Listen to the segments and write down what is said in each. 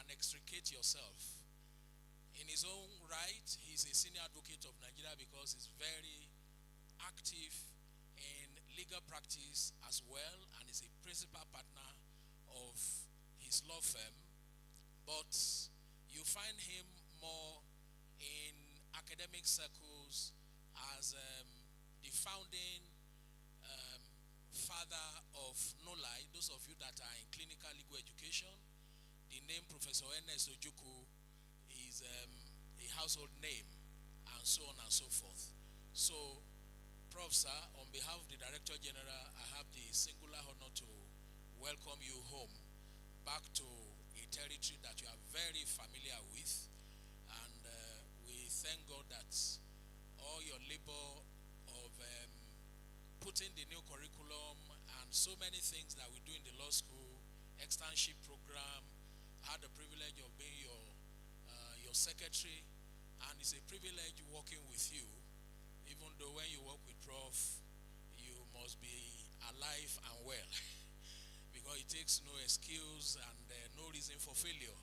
and extricate yourself. In his own right, he's a senior advocate of Nigeria because he's very active in legal practice as well, and is a principal partner of his law firm. But you find him more in academic circles as the founding father of NOLI. Those of you that are in clinical legal education, the name Professor Ernest Ojukwu is a household name, and so on and so forth. So, Prof. Sir, on behalf of the Director General, I have the singular honor to welcome you home, back to a territory that you are very familiar with, and we thank God that all your labor of putting the new curriculum and so many things that we do in the law school, externship program, had the privilege of being your secretary, and it's a privilege working with you, even though when you work with Prof, you must be alive and well, because it takes no excuse and no reason for failure.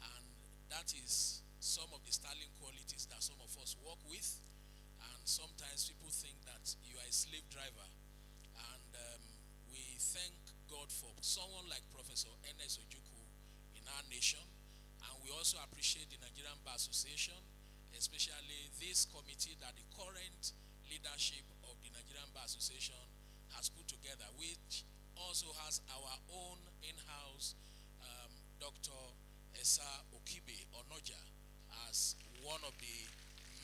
And that is some of the sterling qualities that some of us work with, and sometimes people think that you are a slave driver. And we thank God for someone like Professor Ernest Ojukwu in our nation, and we also appreciate the Nigerian Bar Association, especially this committee that the current leadership of the Nigerian Bar Association has put together, which also has our own in-house Dr. Esa Okibe Onoja as one of the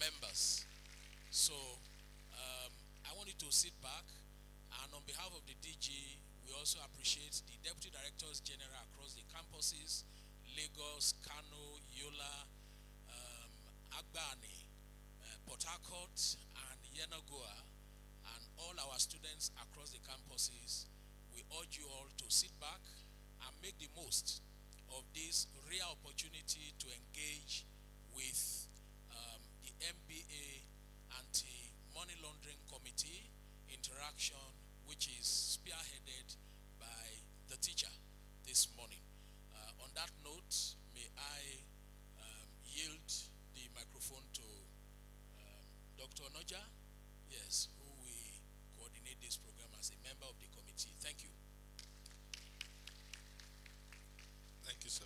members. So I want you to sit back, and on behalf of the DG, we also appreciate the Deputy Directors General across the campuses, Lagos, Kano, Yola, Agbani, Port Harcourt, and Yenagoa, and all our students across the campuses. We urge you all to sit back and make the most of this rare opportunity to engage with the NBA Anti-Money Laundering Committee interaction, which is spearheaded by the teacher this morning. On that note, may I yield the microphone to Dr. Onoja, yes, who will coordinate this program as a member of the committee. Thank you. Thank you, sir.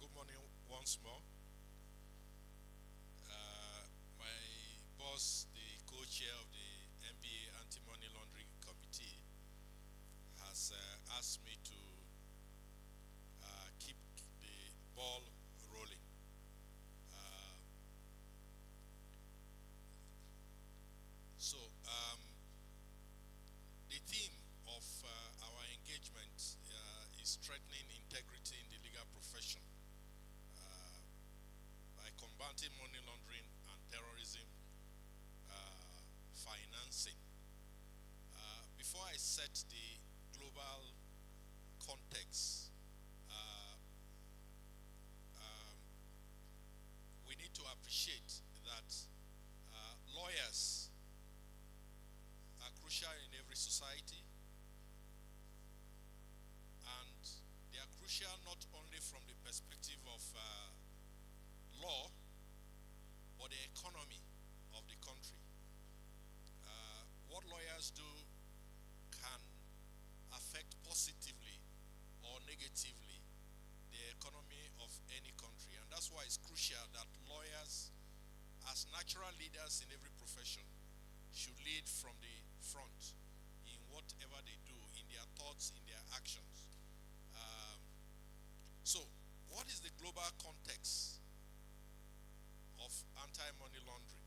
Good morning once more. My boss, the co-chair of the NBA Anti-Money Laundering Committee, has asked me to keep the ball rolling. The theme of our engagement is strengthening integrity in the legal profession by combating money laundering and terrorism financing. Before I set the global context, we need to appreciate that lawyers are crucial in every society, and they are crucial not only from the perspective of law, but the economy of the country. What lawyers do can affect positively or negatively the economy of any country, and that's why it's crucial that lawyers, as natural leaders in every profession, should lead from the front in whatever they do, in their thoughts, in their actions. So, what is the global context of anti-money laundering?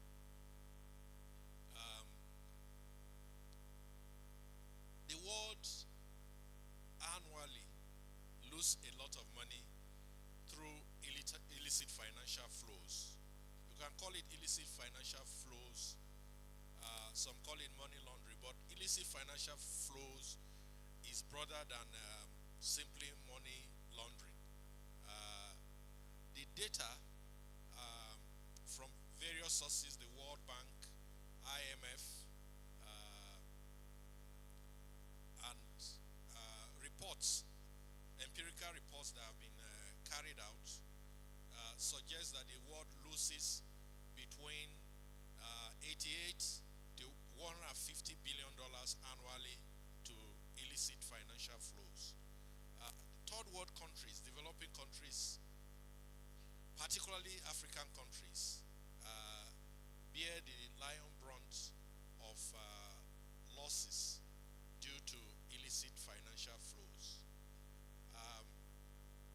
The world annually lose a lot of money through illicit financial flows. You can call it illicit financial flows, some call it money laundering, but illicit financial flows is broader than simply money laundering. The data from various sources, the World Bank, IMF, and reports, empirical reports that have been carried out, suggest that the world loses between 88 to 150 billion dollars annually to illicit financial flows. Third world countries, developing countries, particularly African countries, bear the lion brunt of losses due to illicit financial flows.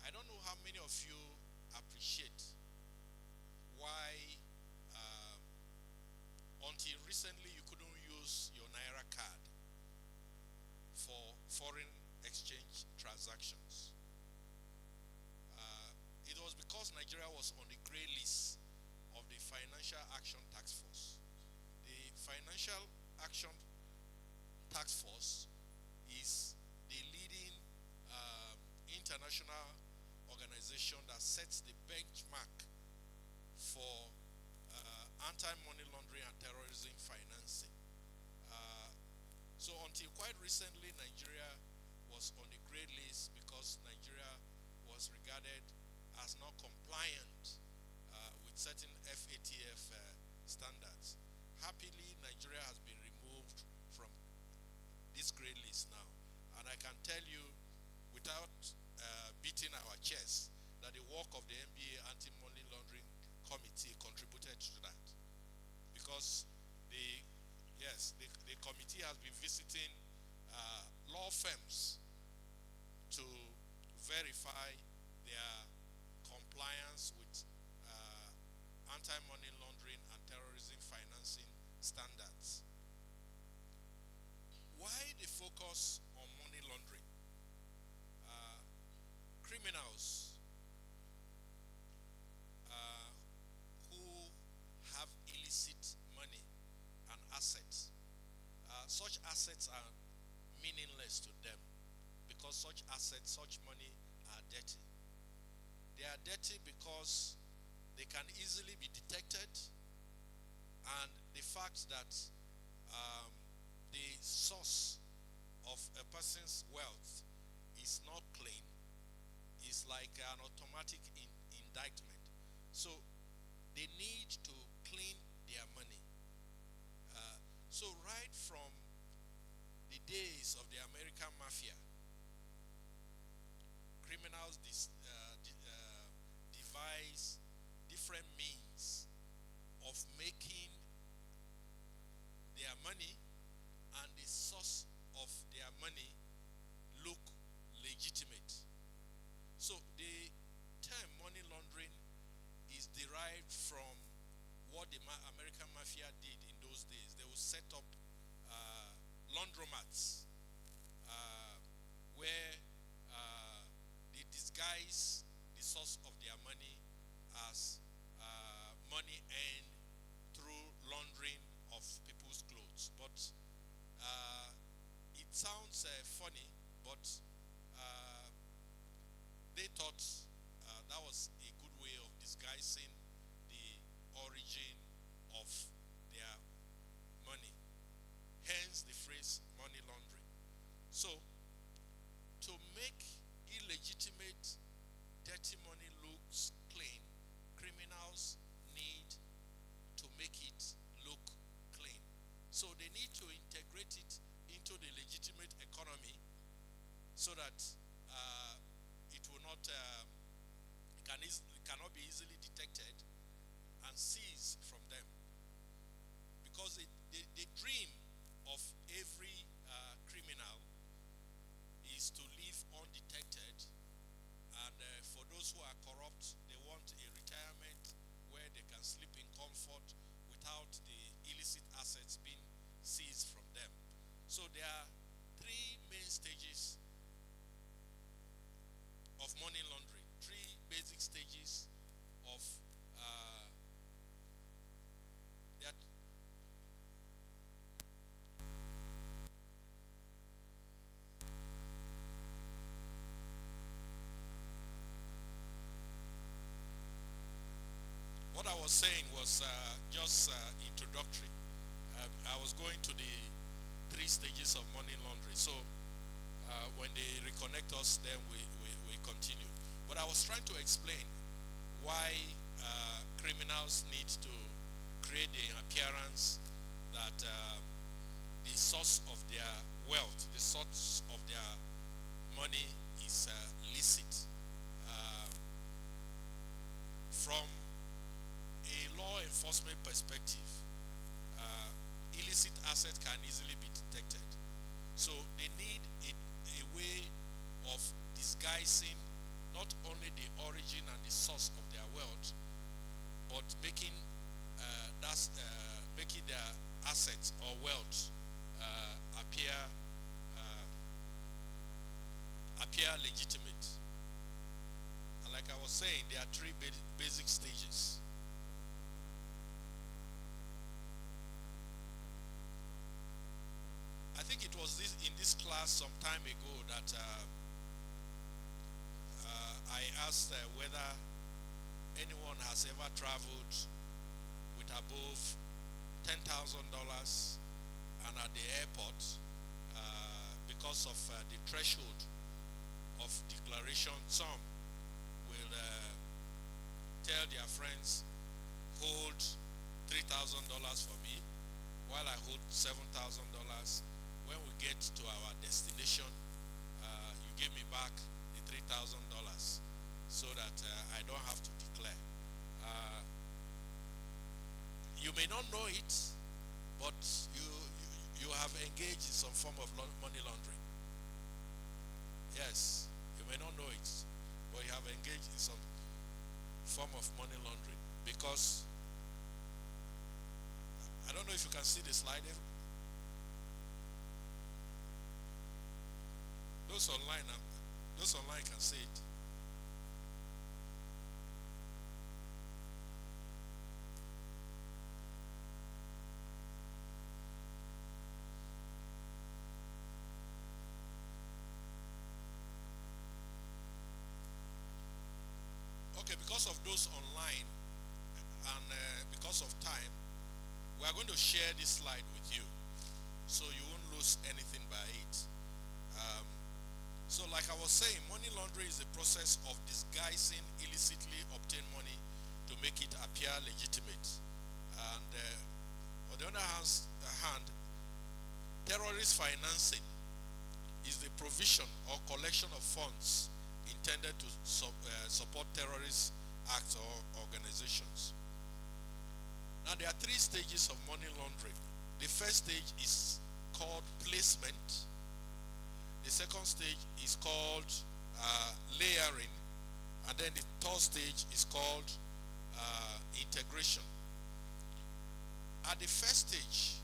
I don't know how many of you appreciate why until recently you couldn't use your Naira card for foreign exchange transactions. It was because Nigeria was on the grey list of the Financial Action Task Force. The Financial Action Task Force is the leading international organization that sets the benchmark for anti-money laundering and terrorism financing. So until quite recently, Nigeria was on the grey list because Nigeria was regarded as not compliant with certain FATF standards. Happily, Nigeria has been removed from this grey list now. And I can tell you, without beating our chest, that the work of the NBA Anti-Money Laundering Committee contributed to that. Because the committee has been visiting law firms to verify their compliance with anti-money laundering and terrorism financing standards. Why the focus on money laundering? Criminals who have illicit money and assets, such assets are meaningless to them because such assets, such money are dirty. They are dirty because they can easily be detected, and the fact that the source of a person's wealth is not clean is like an automatic indictment. So they need to clean their money. So right from the days of the American Mafia, criminals devise different means of making their money and the source of their money look legitimate. So the term money laundering is derived from what the American Mafia did in those days. They would set up laundromats where they disguise the source of their money as money earned through laundering of people's clothes. But it sounds funny, but they thought that was a good way of disguising the origin of their money. Hence the phrase money laundering. So, to make illegitimate, dirty money looks clean, criminals need to make it look clean. So they need to integrate it into the legitimate economy so that it will not, cannot be easily detected and seized from them. Because the dream of every criminal is to live undetected, and for those who are corrupt, they want a retirement where they can sleep in comfort without the illicit assets being seized from them. So there are three main stages of money laundering, three basic stages of that. what I was saying was just introductory. I was going to the 3 stages of money laundering. So when they reconnect us, then we continue. But I was trying to explain why criminals need to create the appearance that the source of their wealth, the source of their money is licit. From a law enforcement perspective, illicit assets can easily be detected. So they need a way of disguising not only the origin and the source of their wealth, but making making their assets or wealth appear legitimate. And like I was saying, there are 3 basic stages. I think it was in this class some time ago that I asked whether anyone has ever traveled with above $10,000 and at the airport because of the threshold of declaration. Some will tell their friends, hold $3,000 for me while I hold $7,000. When we get to our destination, you give me back the $3,000 so that I don't have to declare. You may not know it, but you have engaged in some form of money laundering. Yes, you may not know it, but you have engaged in some form of money laundering, because I don't know if you can see the slide. Those online can see it. Okay, because of those online and because of time, we are going to share this slide with you, so you won't lose anything by it. So like I was saying, money laundering is the process of disguising illicitly obtained money to make it appear legitimate. And on the other hand, terrorist financing is the provision or collection of funds intended to support terrorist acts or organizations. Now there are 3 stages of money laundering. The first stage is called placement. The second stage is called layering, and then the third stage is called integration. At the first stage,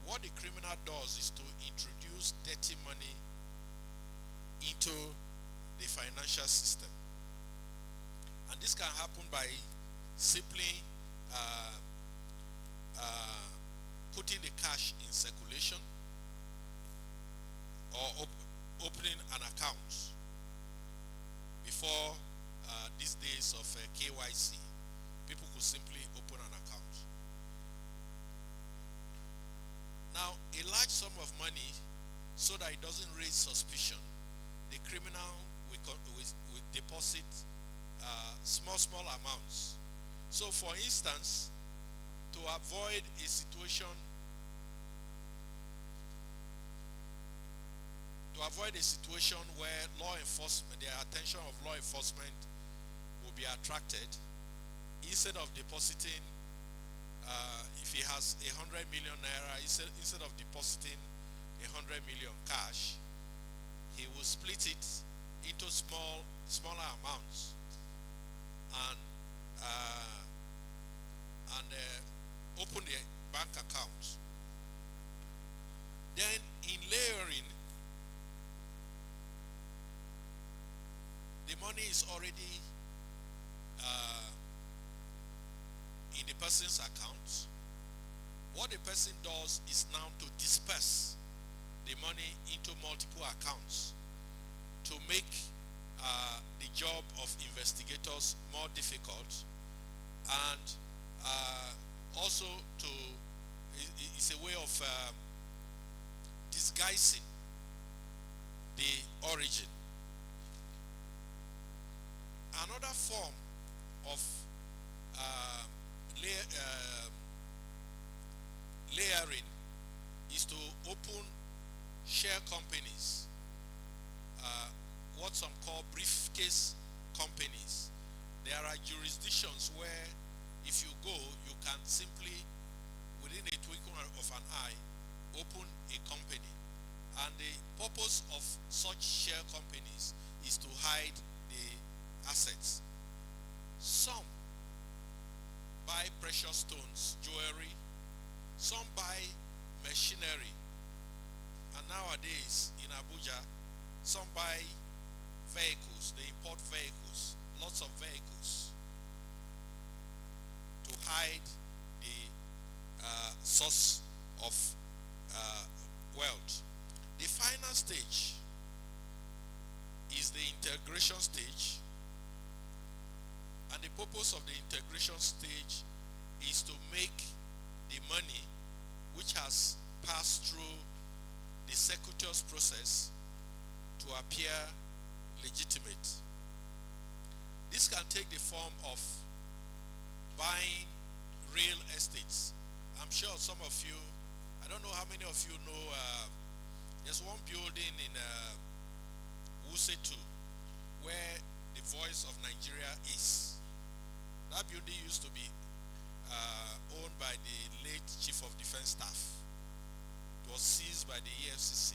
what the criminal does is to introduce dirty money into the financial system. And this can happen by simply putting the cash in circulation, or opening an account. Before these days of KYC, people could simply open an account. Now, a large sum of money, so that it doesn't raise suspicion, the criminal will deposit small amounts. So, for instance, to avoid a situation where law enforcement, the attention of law enforcement will be attracted, instead of depositing, if he has 100 million naira, instead of depositing 100 million cash, he will split it into smaller amounts and open the bank account. Then in layering, the money is already in the person's account. What the person does is now to disperse the money into multiple accounts to make the job of investigators more difficult, and also it's a way of disguising the origin. Another form of layering is to open share companies, what some call briefcase companies. There are jurisdictions where if you go, you can simply, within a twinkle of an eye, open a company. And the purpose of such share companies is to hide the assets. Some buy precious stones, jewelry. Some buy machinery. And nowadays in Abuja, some buy vehicles. They import vehicles, lots of vehicles, to hide the source of wealth. The final stage is the integration stage. And the purpose of the integration stage is to make the money which has passed through the circuitous process to appear legitimate. This can take the form of buying real estates. I'm sure some of you, I don't know how many of you know, there's one building in Wuse 2 where the Voice of Nigeria is. That building used to be owned by the late Chief of Defense Staff. It was seized by the EFCC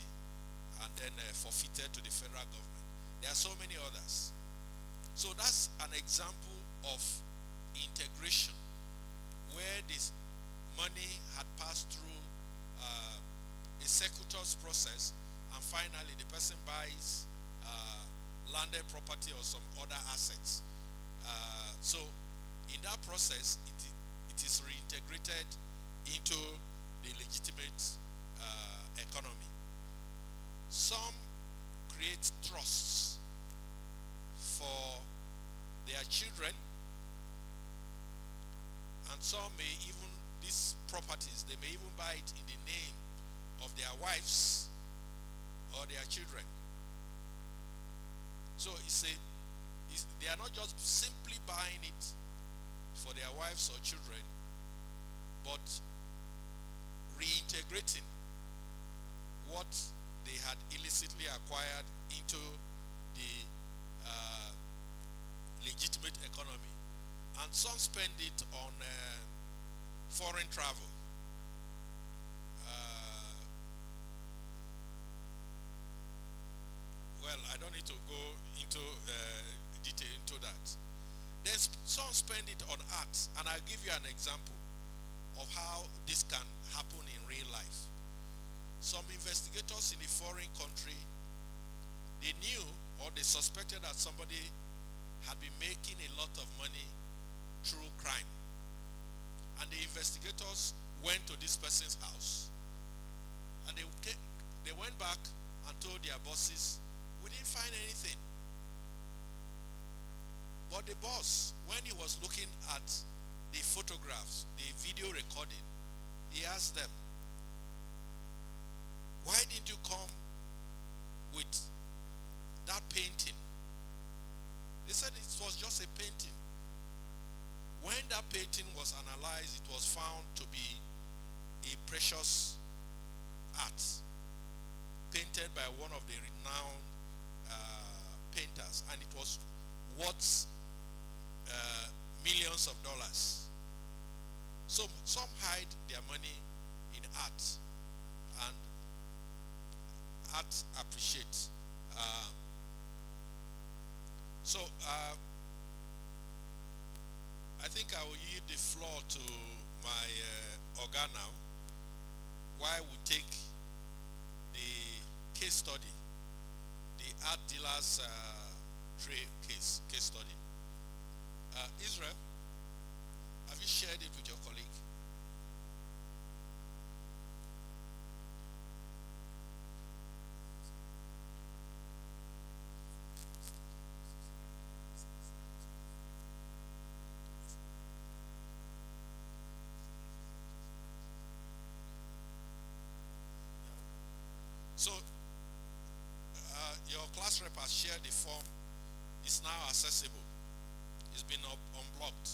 and then forfeited to the federal government. There are so many others. So that's an example of integration where this money had passed through a circuitous process, and finally the person buys landed property or some other assets. So in that process, it is reintegrated into the legitimate economy. Some create trusts for their children, and some may even, these properties, they may even buy it in the name of their wives or their children. So they are not just simply buying it for their wives or children, but reintegrating what they had illicitly acquired into the legitimate economy. And some spend it on foreign travel. Well, I don't need to go into detail into that. Then some spend it on art, and I'll give you an example of how this can happen in real life. Some investigators in a foreign country, they knew or they suspected that somebody had been making a lot of money through crime. And the investigators went to this person's house, and they went back and told their bosses, we didn't find anything. But the boss, when he was looking at the photographs, the video recording, he asked them, why didn't you come with that painting? They said it was just a painting. When that painting was analyzed, it was found to be a precious art painted by one of the renowned painters, and it was worth millions of dollars. So some hide their money in art, and art appreciates. I think I will yield the floor to my Oga now, while we take the case study, the art dealers trade case study. Israel, have you shared it with your colleague? lawyers rep has shared the form. It's now accessible. It's been unblocked.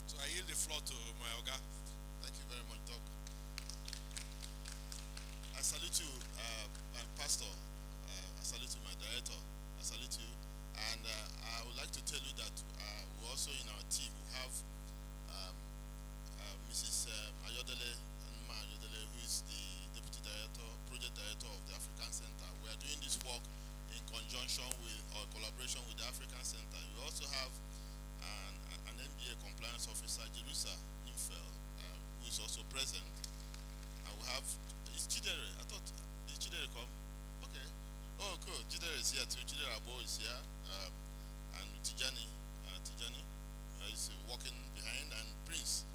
So I yield the floor to my Oga. Thank you very much, Doc. I salute you, my pastor. I salute you, my director. I salute you. And I would like to tell you that we also in our team, we have Mrs. Ayodele, who is the Deputy Director, Project Director of the African Center. We are doing this work in conjunction with, or collaboration with the African Center. We also have an NBA compliance officer, Jerusa Infel, who is also present. And we have, is Chidere? I thought, did Chidere come? Okay. Oh, cool. Chidere is here too. Chidere Abo is here. And Tijani is walking behind, and Prince.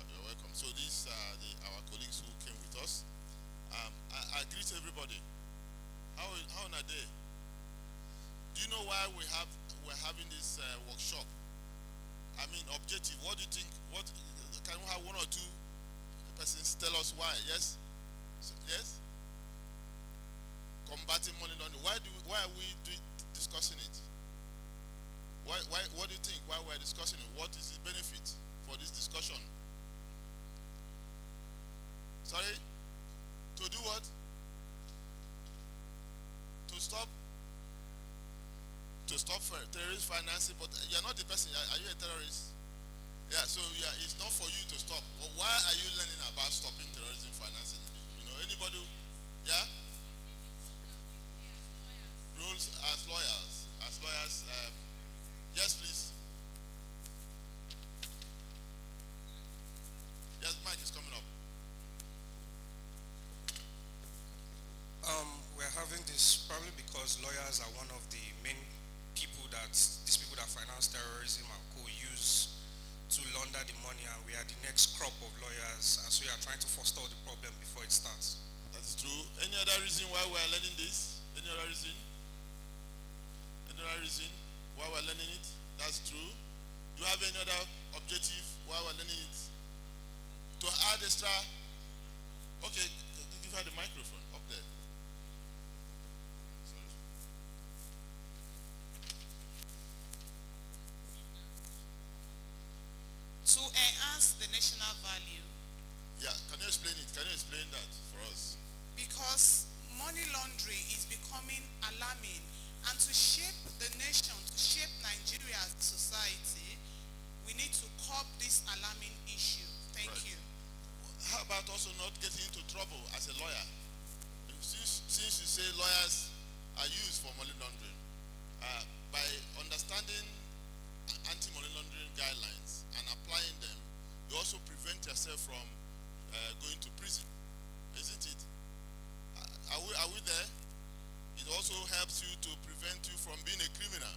You're welcome. So these are our colleagues who came with us. I greet everybody. How are they? Do you know why we're having this workshop? I mean, objective. What do you think? What can we have one or two persons tell us why? Yes. Yes. Combating money laundering. Why are we discussing it? Why? What do you think? Why we're discussing it? What is the benefit for this discussion? Sorry? To do what? To stop terrorist financing, but you're not the person. Are you a terrorist? Yeah, so it's not for you to stop. Well, why are you learning about stopping terrorism financing? You know, anybody? Yeah? Rules as lawyers. Yes, please. Yes, mic is coming up. We're having this probably because lawyers are one of the main people that finance terrorism and use to launder the money, and we are the next crop of lawyers, and so we are trying to forestall the problem before it starts. That's true. Any other reason why we are learning this? Any other reason? Why we're learning it? That's true. Do you have any other objective why we're learning it? To add extra? Okay, give her the microphone up there. Sorry. To enhance the national value. Yeah, can you explain it? Can you explain that for us? Because money laundering is becoming alarming, and to shape the nation, to shape Nigeria as a society, we need to curb this alarming issue. Thank you. How about also not getting into trouble as a lawyer? Since you say lawyers are used for money laundering, by understanding anti-money laundering guidelines and applying them, you also prevent yourself from going to prison, isn't it? Are we there? It also helps you to prevent you from being a criminal,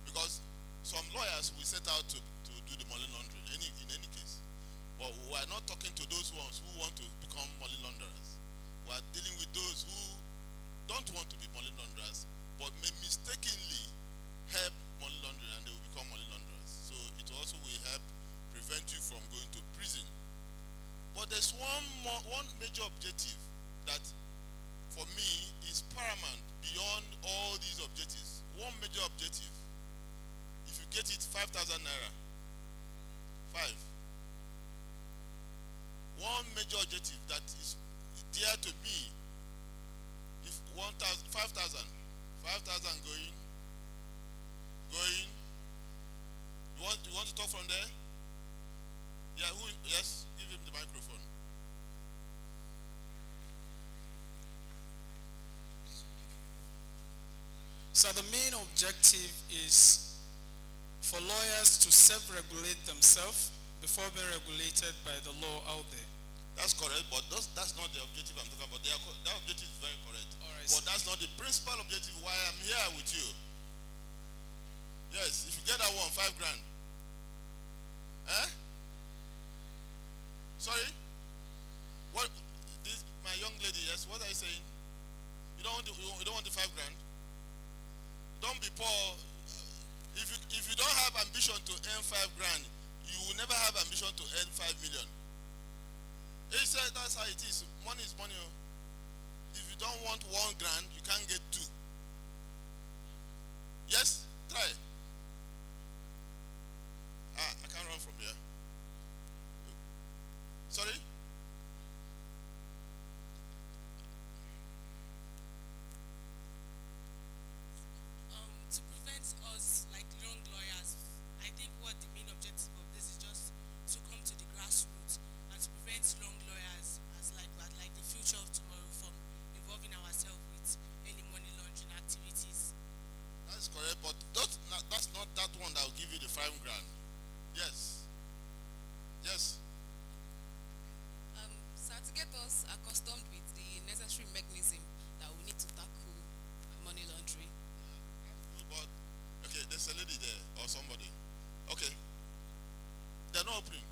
because some lawyers will set out to do the money laundering in any case. But we are not talking to those ones who want to become money launderers. We are dealing with those who don't want to be money launderers, but may mistakenly help money laundering, and they will become money launderers. So it also will help prevent you from going to prison. But there's one major objective that, for me, is paramount beyond all these objectives. One major objective. If you get it, 5,000 naira. 5. One major objective that is dear to me. If 5,000 going. You want to talk from there? Yeah, yes, give him the microphone. So the main objective is for lawyers to self-regulate themselves before being regulated by the law out there. That's correct, but that's not the objective I'm talking about. That objective is very correct. All right, but that's not the principal objective why I'm here with you. Yes, if you get that one, 5 grand. Eh? Sorry? What? This, my young lady, yes, what are you saying? You don't want the 5 grand? Don't be poor. If you don't have ambition to earn 5 grand, you will never have ambition to earn 5 million. that's how it is. Money is money. If you don't want 1 grand, you can't get 2. Yes? Try. I can't run from here. Sorry? To prevent us, like young lawyers, I think what the main objective of this is just to come to the grassroots and to prevent young lawyers as like the future of tomorrow from involving ourselves with any money laundering activities. That's correct, but that's not that one that will give you the 5 grand. Yes. Yes. So to get us accustomed with the necessary mechanism that we need to tackle money laundering. But okay, there's a lady there or somebody. Okay. They're not opening.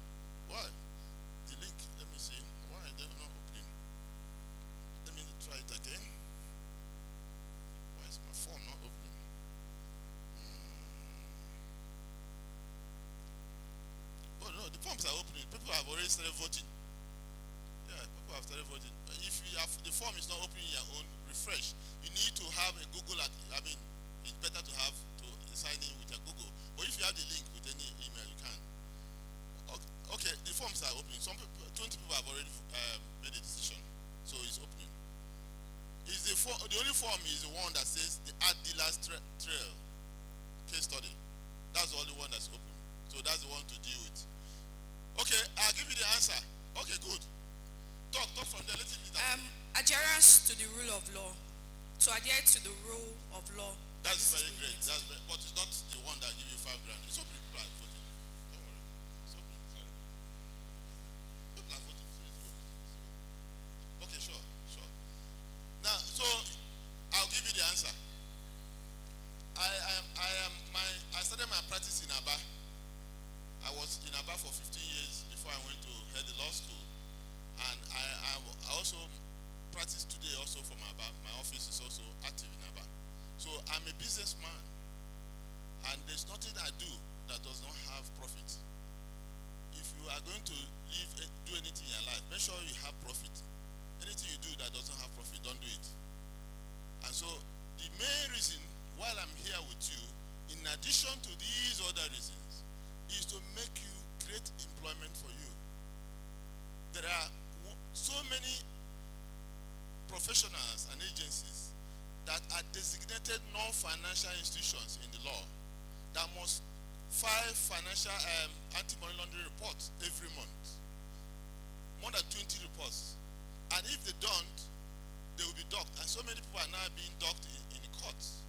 Why? The link, let me see. Why they're not opening? Let me try it again. Why is my phone not opening? Oh no, the forms are opening. People have already started voting. Yeah, people have started voting. If you have the form is not opening your own, refresh. You need to have a Google. It's better to have to sign in with a Google. But if you have the link with any email, you can. Okay, the forms are opening. 20 people have already made a decision, so it's opening. The only form is the one that says the art dealers trail case study. That's the only one that's open. So that's the one to deal with. Okay, I'll give you the answer. Okay, good. Talk from there. Let's see that. Adherence to the rule of law. To adhere to the rule of law. That's very great. But it's not the one that gives you 5 grand. It's open. People are voting. Don't worry. It's open. Sorry. People are voting. So it's open. Okay, sure. Now, so I'll give you the answer. I started my practice in Aba. I was in Aba for 15 years before I went to head the law school. And I also practice today also from Aba. My office is also active in Aba. So I'm a businessman. And there's nothing I do that does not have profit. If you are going to do anything in your life, make sure you have profit. Anything you do that doesn't have profit, don't do it. And so the main reason while I'm here with you, in addition to these other reasons, is to make you create employment for you. There are so many professionals and agencies that are designated non-financial institutions in the law that must file financial anti-money laundering reports every month. More than 20 reports. And if they don't, they will be docked. And so many people are now being docked in the courts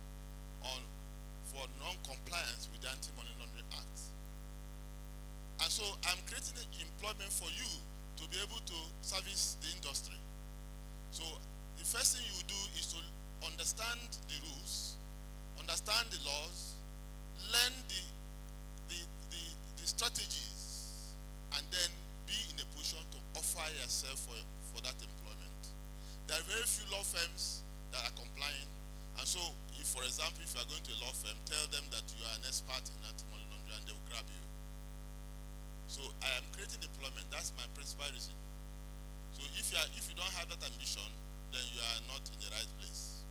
for non-compliance with the Anti-Money Laundering Act. And so I'm creating employment for you to be able to service the industry. So the first thing you do is to understand the rules, understand the laws, learn the strategies, and then be in a position to offer yourself for that employment. There are very few law firms that are complying, and so if, for example, if you are going to a law firm, tell them that you are an expert in anti-money laundering and they will grab you. So I am creating employment. That's my principal reason. So if you don't have that ambition, then you are not in the right place.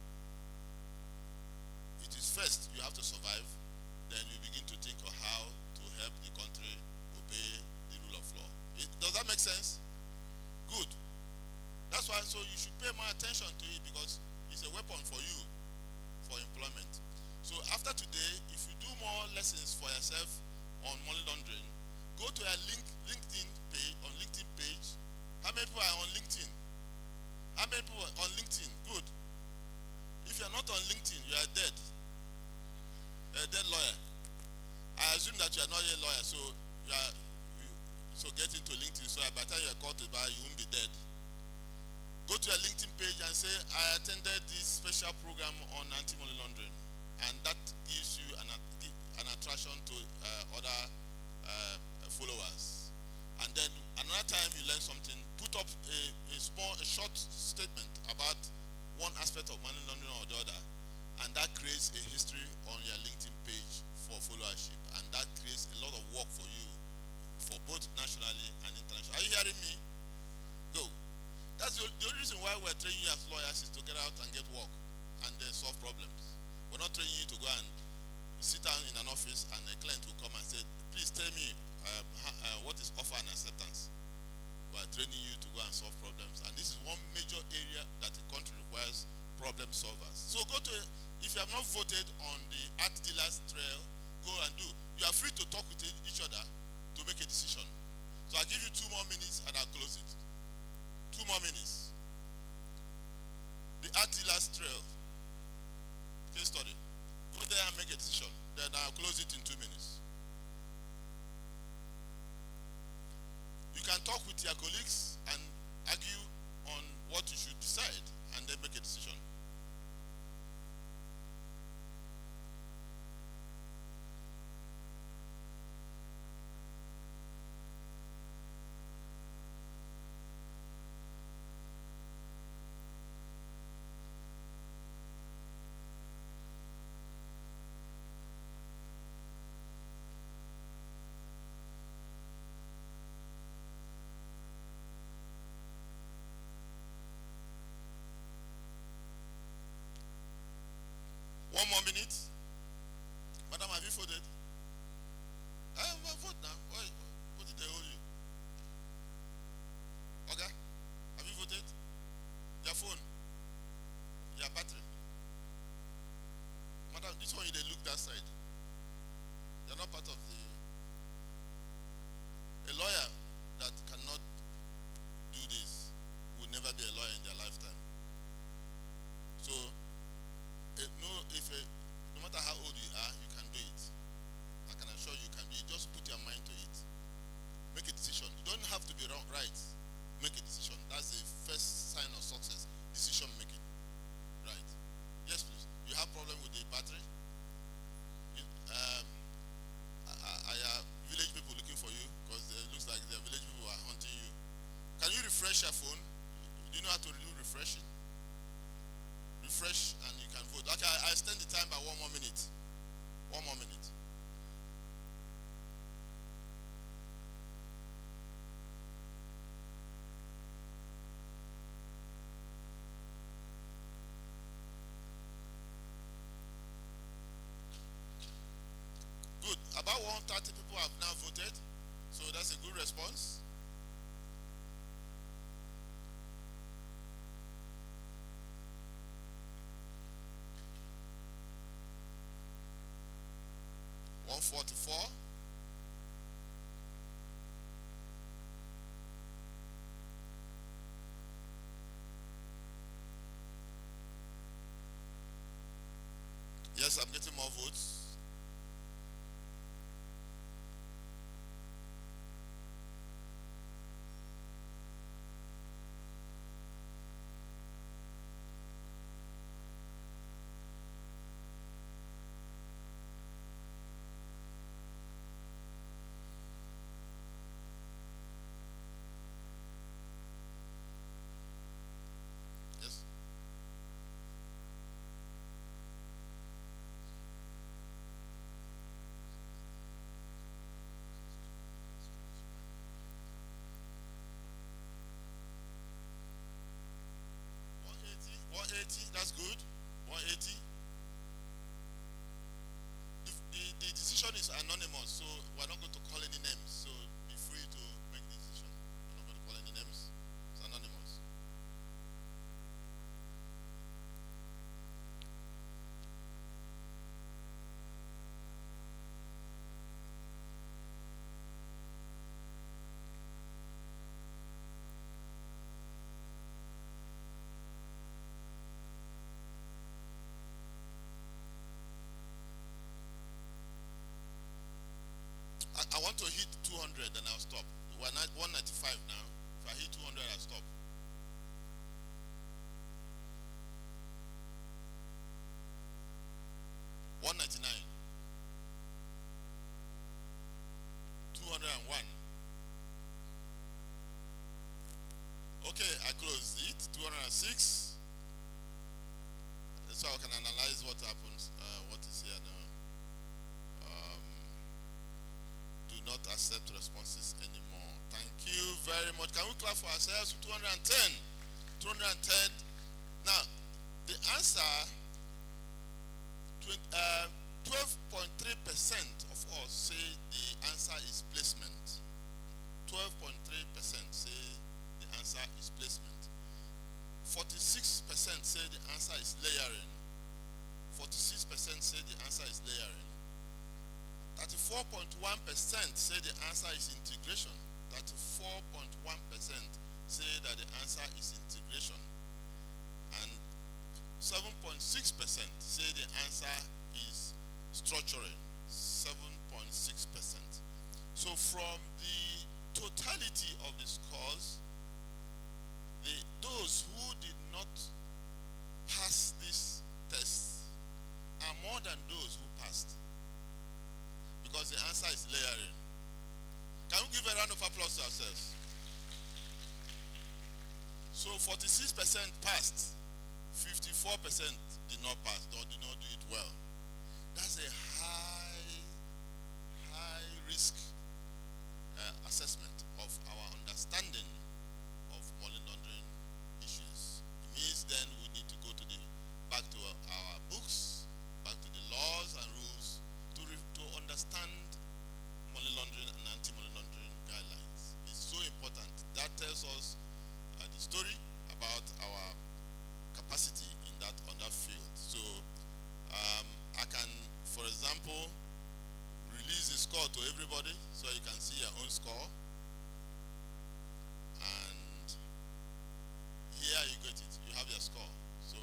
It is first you have to survive, then you begin to think of how to help the country obey the rule of law. Does that make sense? Good. That's why, so you should pay more attention to it because it's a weapon for you for employment. So after today, if you do more lessons for yourself on money laundering, go to a LinkedIn page. How many people are on LinkedIn? How many people are on LinkedIn? Good. If you're not on LinkedIn, you are dead. You're a dead lawyer. I assume that you are not a lawyer, so get into LinkedIn so by the time you are called to bar, you won't be dead. Go to your LinkedIn page and say, I attended this special program on anti-money laundering. And that gives you an attraction to other followers. And then another time you learn something, put up a short statement about one aspect of money laundering or the other. And that creates a history on your LinkedIn page for followership. And that creates a lot of work for you, for both nationally and internationally. Are you hearing me? Go. we're training you as lawyers is to get out and get work and then solve problems. We're not training you to go and sit down in an office and a client will come and say, please tell me what is offer and acceptance. We're training you to go and solve problems. And this is one major area that the country requires problem solvers. So go to, if you have not voted on the art dealers trail, go and do. You are free to talk with each other to make a decision. So I'll give you 2 more minutes and I'll close it. 2 more minutes. The art dealers trail case study. Go there and make a decision. Then I'll close it in 2 minutes. You can talk with your colleagues and argue on what you should decide and then make a decision. One more minute. Madam, have you voted? I have voted now. What did they owe you? Okay? Have you voted? Your phone? Your battery? Madam, this one you look that side. You're not part of the... A lawyer that cannot do this will never be a lawyer in their lifetime. So, no matter how old you are, you can do it. I can assure you can do it. Just put your mind to it. Make a decision. You don't have to be wrong, right? Make a decision. That's the first sign of success. Decision making. Right. Yes, please. You have problem with the battery? I have village people looking for you because it looks like the village people are hunting you. Can you refresh your phone? Do you know how to do refreshing? Refresh and you can vote. Okay, I extend the time by 1 more minute. 1 more minute. Good. About 130 people have now voted. So that's a good response. $144. Yes, I'm getting more votes. That's good. 180. The decision is anonymous, so we're not going to call any names. So be free to make the decision. We're not going to call any names. It's anonymous. I want to hit 200 and I'll stop. We're at 195 now. If I hit 200, I'll stop. $199. 201. Okay, I close it. 206. So I can analyze what happens, what is here now. Do not accept responses anymore. Thank you very much. Can we clap for ourselves? 210. 210. Now, the answer, 12.3% of us say the answer is placement. 12.3% say the answer is placement. 46% say the answer is layering. 46% say the answer is layering. 34.1% say the answer is integration. 34.1% say that the answer is integration. And 7.6% say the answer is structuring. 7.6%. So from the totality of the scores, those who did not pass this test are more than those who passed, because the answer is layering. Can we give a round of applause to ourselves? So 46% passed, 54% did not pass or did not do it well. That's a high risk assessment of our understanding of money laundering issues. It means then we need to go to back to our books, back to the laws and rules to understand money laundering and anti-money laundering guidelines. It's so important. That tells us the story about our capacity on that field. So I can, for example, release a score to everybody so you can see your own score. And here you get it. You have your score. So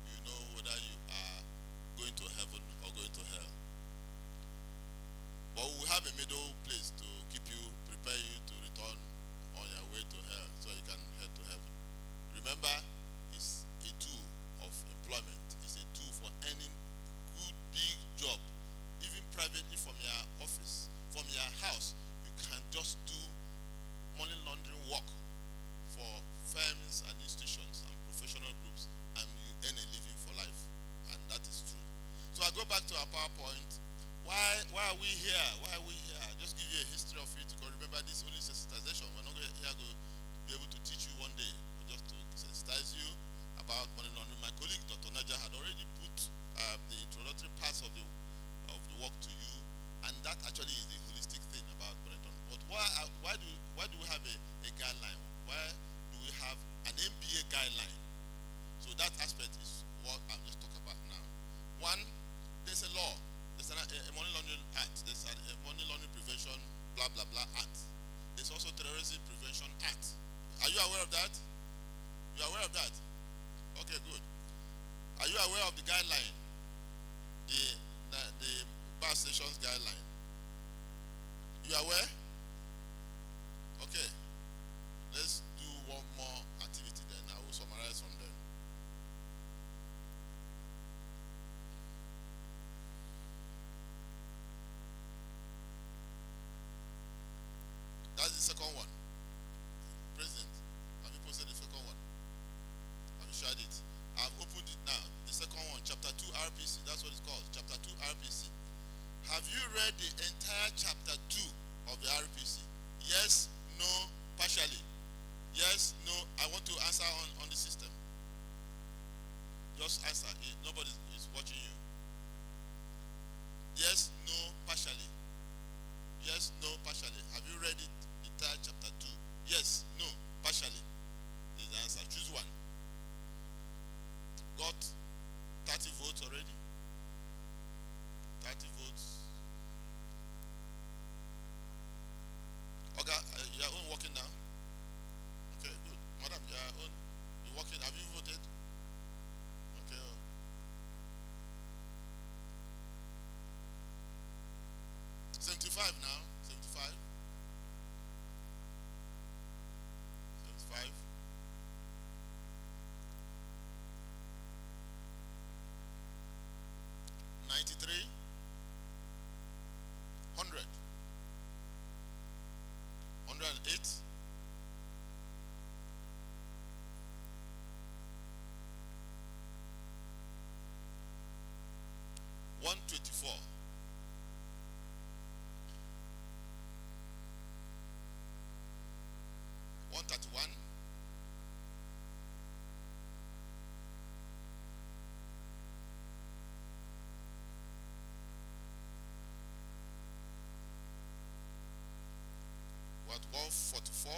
you know whether you are going to heaven or going to hell. But we have a middle place to prepare you to return on your way to hell so you can head to heaven. Remember, it's a tool of employment. It's a tool for earning good, big job. Even privately from your office, from your house, you can just do money laundering work for firms and institutions and professional groups, and you earn a living for life. And that is true. So I go back to our PowerPoint. Why are we here? Why are we here? I'll just give you a history of it, because remember, this is only sensitization. We're not here to be able to teach you one day, but just to sensitize you about money laundering. My colleague, Dr. Naja, had already put the introductory parts of the work to you, and that actually is the holistic thing about money laundering. But why do we have a guideline? Why do we have an MBA guideline? So that aspect is what I'm just talking about now. One, there's a law. There's a money laundering act. There's a money laundering prevention blah blah blah act. There's also terrorism prevention act. Are you aware of that? You are aware of that? Okay, good. Are you aware of the guideline? The bar stations guideline. You are aware? Okay. Let's do one more activity then. I will summarize from them. That's the second one. President, have you posted the second one? Have you shared it? I've opened it now. The second one, chapter 2 RPC. That's what it's called. Chapter 2 RPC. Have you read the entire chapter 2 of the RPC? Yes, no, partially. Yes, no. I want to answer on the system. Just answer. Nobody is watching you. Yes, no, partially. Yes, no, partially. Have you read it? Entire chapter 2? Yes, no, partially. Is the answer. Choose one. Got 30 votes already? 30 votes. Okay, you are working now? Okay, good. Madam, you're working. Have you voted? Okay. 75 now. 75. 75. 93. 100. 108. 124. 131. about 144.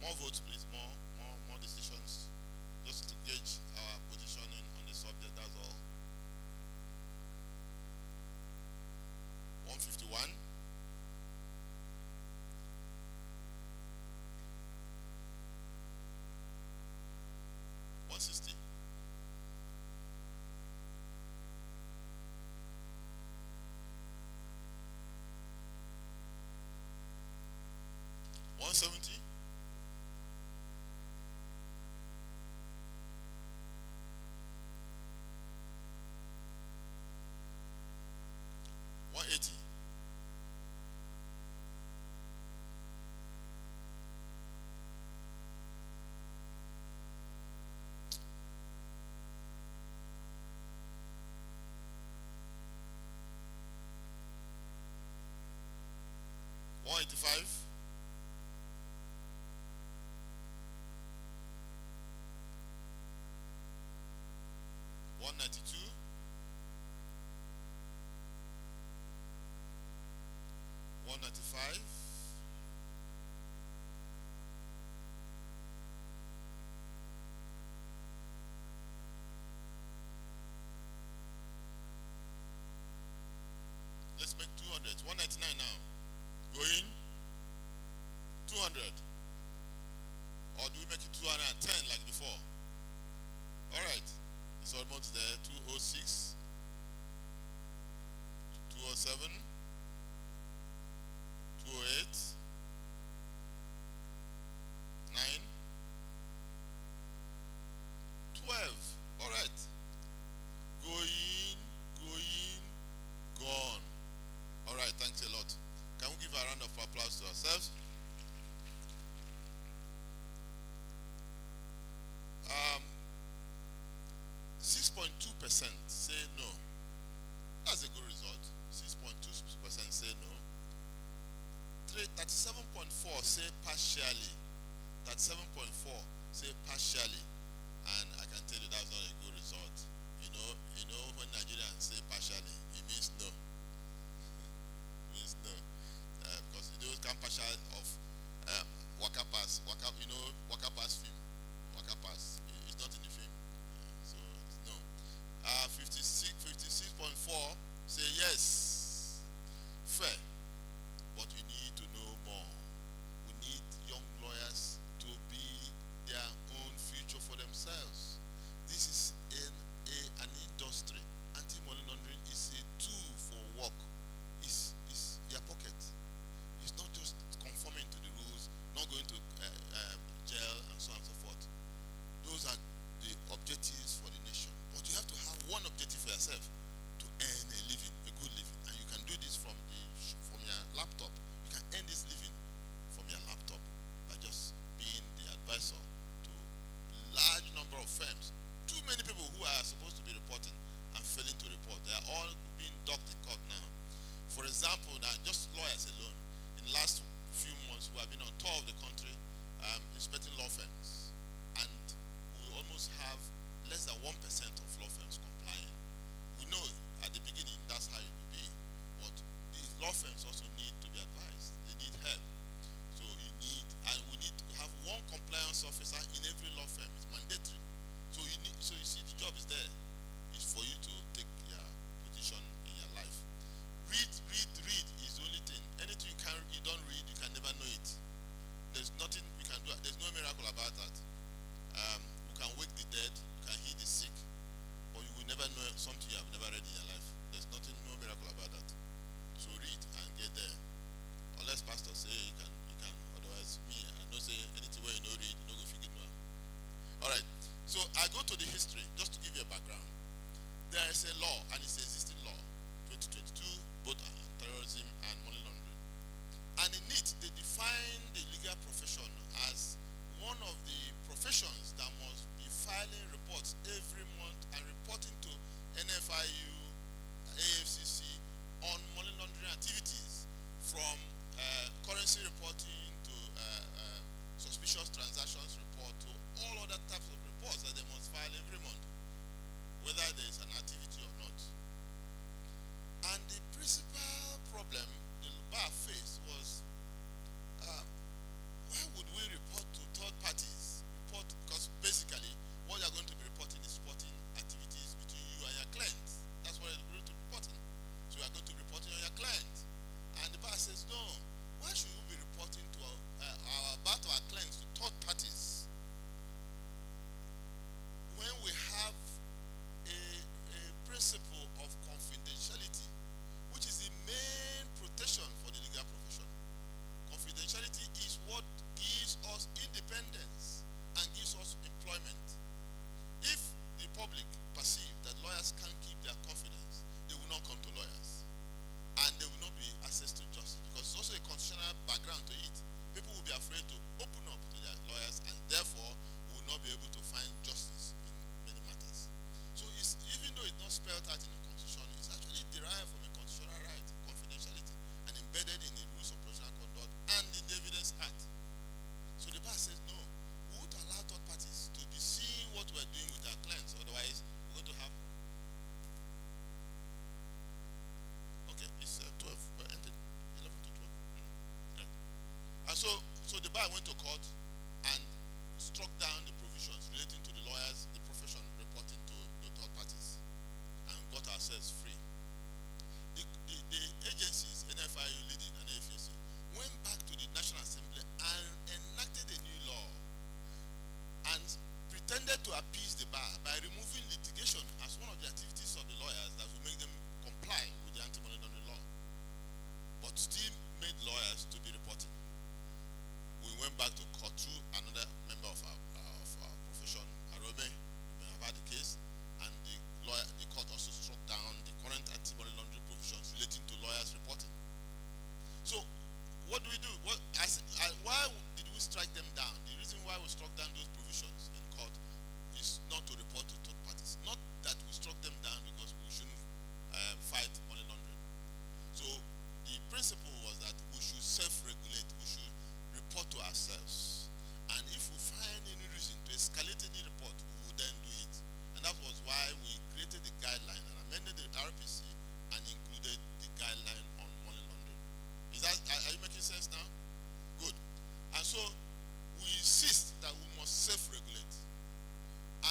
More votes, please. More decisions. Just to gauge our positioning on the subject, that's all. 151. 160. 170. 180. 185. 192. 195. 199 now. Going 200. Or do we make it 210 like before? Alright. It's almost there. 206. 207. 208. 9. 12. Alright. Going, gone. Alright, thanks a lot. Can we give a round of applause to ourselves? 6.2% say no. That's a good result. 6.2% say no. 37.4 say partially. 37.4 say partially. And I can tell you that's not a good result. You know when Nigerians say partially, it means no. It means no. Because those can partial of Waka Pass. Waka Pass film. Waka Pass. It's not in the film. So no. 56.4 say yes. Fair. But we need to know more. We need young lawyers to be their own future for themselves. This is an industry. Anti-money laundering is a tool for work. It's their pocket. It's not just conforming to the rules, not going to jail and so on and so forth. Those are the objectives for the nation. But you have to have one objective for yourself: to earn a living, a good living. And you can do this from your laptop. You can earn this living from your laptop by just being the advisor to large number of firms. Too many people who are supposed to be reporting and failing to report. They are all being docked in court now. For example, now just lawyers alone, in the last few months we have been on tour of the country inspecting law firms, and we almost have less than 1% of law firms complying. We know at the beginning that's how it will be, but these law firms also need to be advised. They need help. So we need to have one compliance officer in every law firm. It's mandatory. So you see the job is there. It's for you to take your position in your life. Read is the only thing. Anything you don't read, you can never know it. There's nothing we can do. There's no miracle about that. You can wake the dead, you can heal the sick, but you will never know something you have never read in your life. There's And the principal problem the bar faced was why would we report to third parties? Because basically what you're going to be reporting is reporting activities between you and your clients. That's what you're going to be reporting. So you are going to be reporting on your client. And the bar says, no, why should we be reporting to about our clients to third parties when we have a principle of confidentiality, which is the main protection for the legal profession? Confidentiality is what gives us independence and gives us employment. If the public perceive that lawyers can't keep their confidence, they will not come to lawyers. And they will not be access to justice, because it's also a constitutional background to it. People will be afraid to open up to their lawyers, and therefore will not be able to find justice in many matters. So it's, even though it's not spelled out in the Constitution, it's actually derived from a constitutional right, confidentiality, and embedded in the rules of professional conduct and in the Evidence Act. So the bar says, no, we would allow third parties to be seeing what we're doing with our clients, otherwise we're going to have. Okay, it's 12, we're ended 11 to 12. Yeah. And so the bar went to court and struck down the provisions relating to the lawyers, the profession reporting to the third parties, and got ourselves free. The agencies, NFIU leading and AFC, went back to the National Assembly and enacted a new law and pretended to appease the bar by removing litigation as one of the activities of the lawyers that would make them comply with the anti-money laundering law, but still made lawyers to be reporting. We went back to court through another member of our profession, Arome. We have had the case, and the court also struck down the current anti-money laundering provisions relating to lawyers reporting. So, what do we do? Why did we strike them down? The reason why we struck down those provisions in court is not to report to third parties. Not that we struck them down because we shouldn't fight money laundering. So, the principle was that we should self-regulate. We should report to ourselves. And if we find any reason to escalate any report, we will then do it. And that was why we created the guideline and amended the RPC and included the guideline on money laundering. Are you making sense now? Good. And so we insist that we must self-regulate.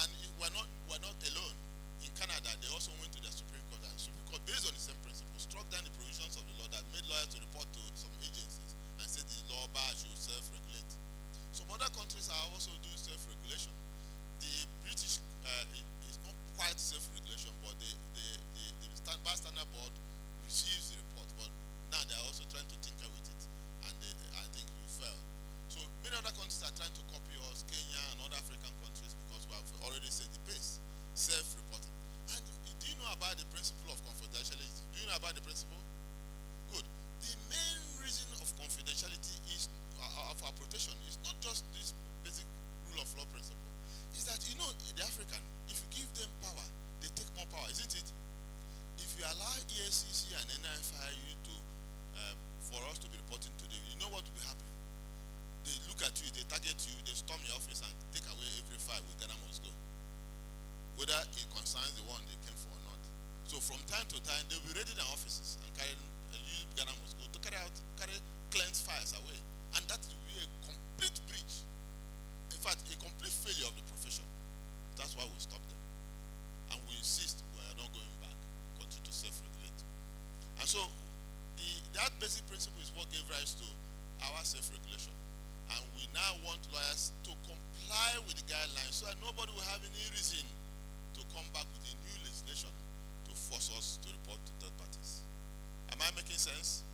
And we're not alone. In Canada, they also went to the Supreme Court, and Supreme Court, based on the same principle, struck down the provisions of the law that made lawyers to report to some agencies and said the law bar should self-regulate. Some other countries are also doing self-regulation. The British is not quite self-regulation, but the bar standard board receives the report, but now they are also trying to tinker with it, and I think we fail. So many other countries are trying to copy us, Kenya and other African countries, because we have already set the pace, self-reporting. And do you know about the principle of confidentiality? Do you know about the principle? Good. The main reason of confidentiality is of our protection is not just this basic rule of law principle. Is that, you know, the African, if you give them power, they take more power, isn't it? If you allow ESCC and NFIU to for us to be reporting to them, you know what will be happening? They look at you, they target you, they storm your office and take away every file with Ghana must go, whether it concerns the one they came for or not. So from time to time, they'll be raiding their offices and use Ghana must go to carry clients' files away, and that will be a complete breach. In fact, a complete failure of the profession. That's why we stop them, and we insist we are not going back, continue to self-regulate. And so that basic principle is what gave rise to our self-regulation, and we now want lawyers to comply with the guidelines so that nobody will have any reason to come back with a new legislation to force us to report to third parties. Am I making sense?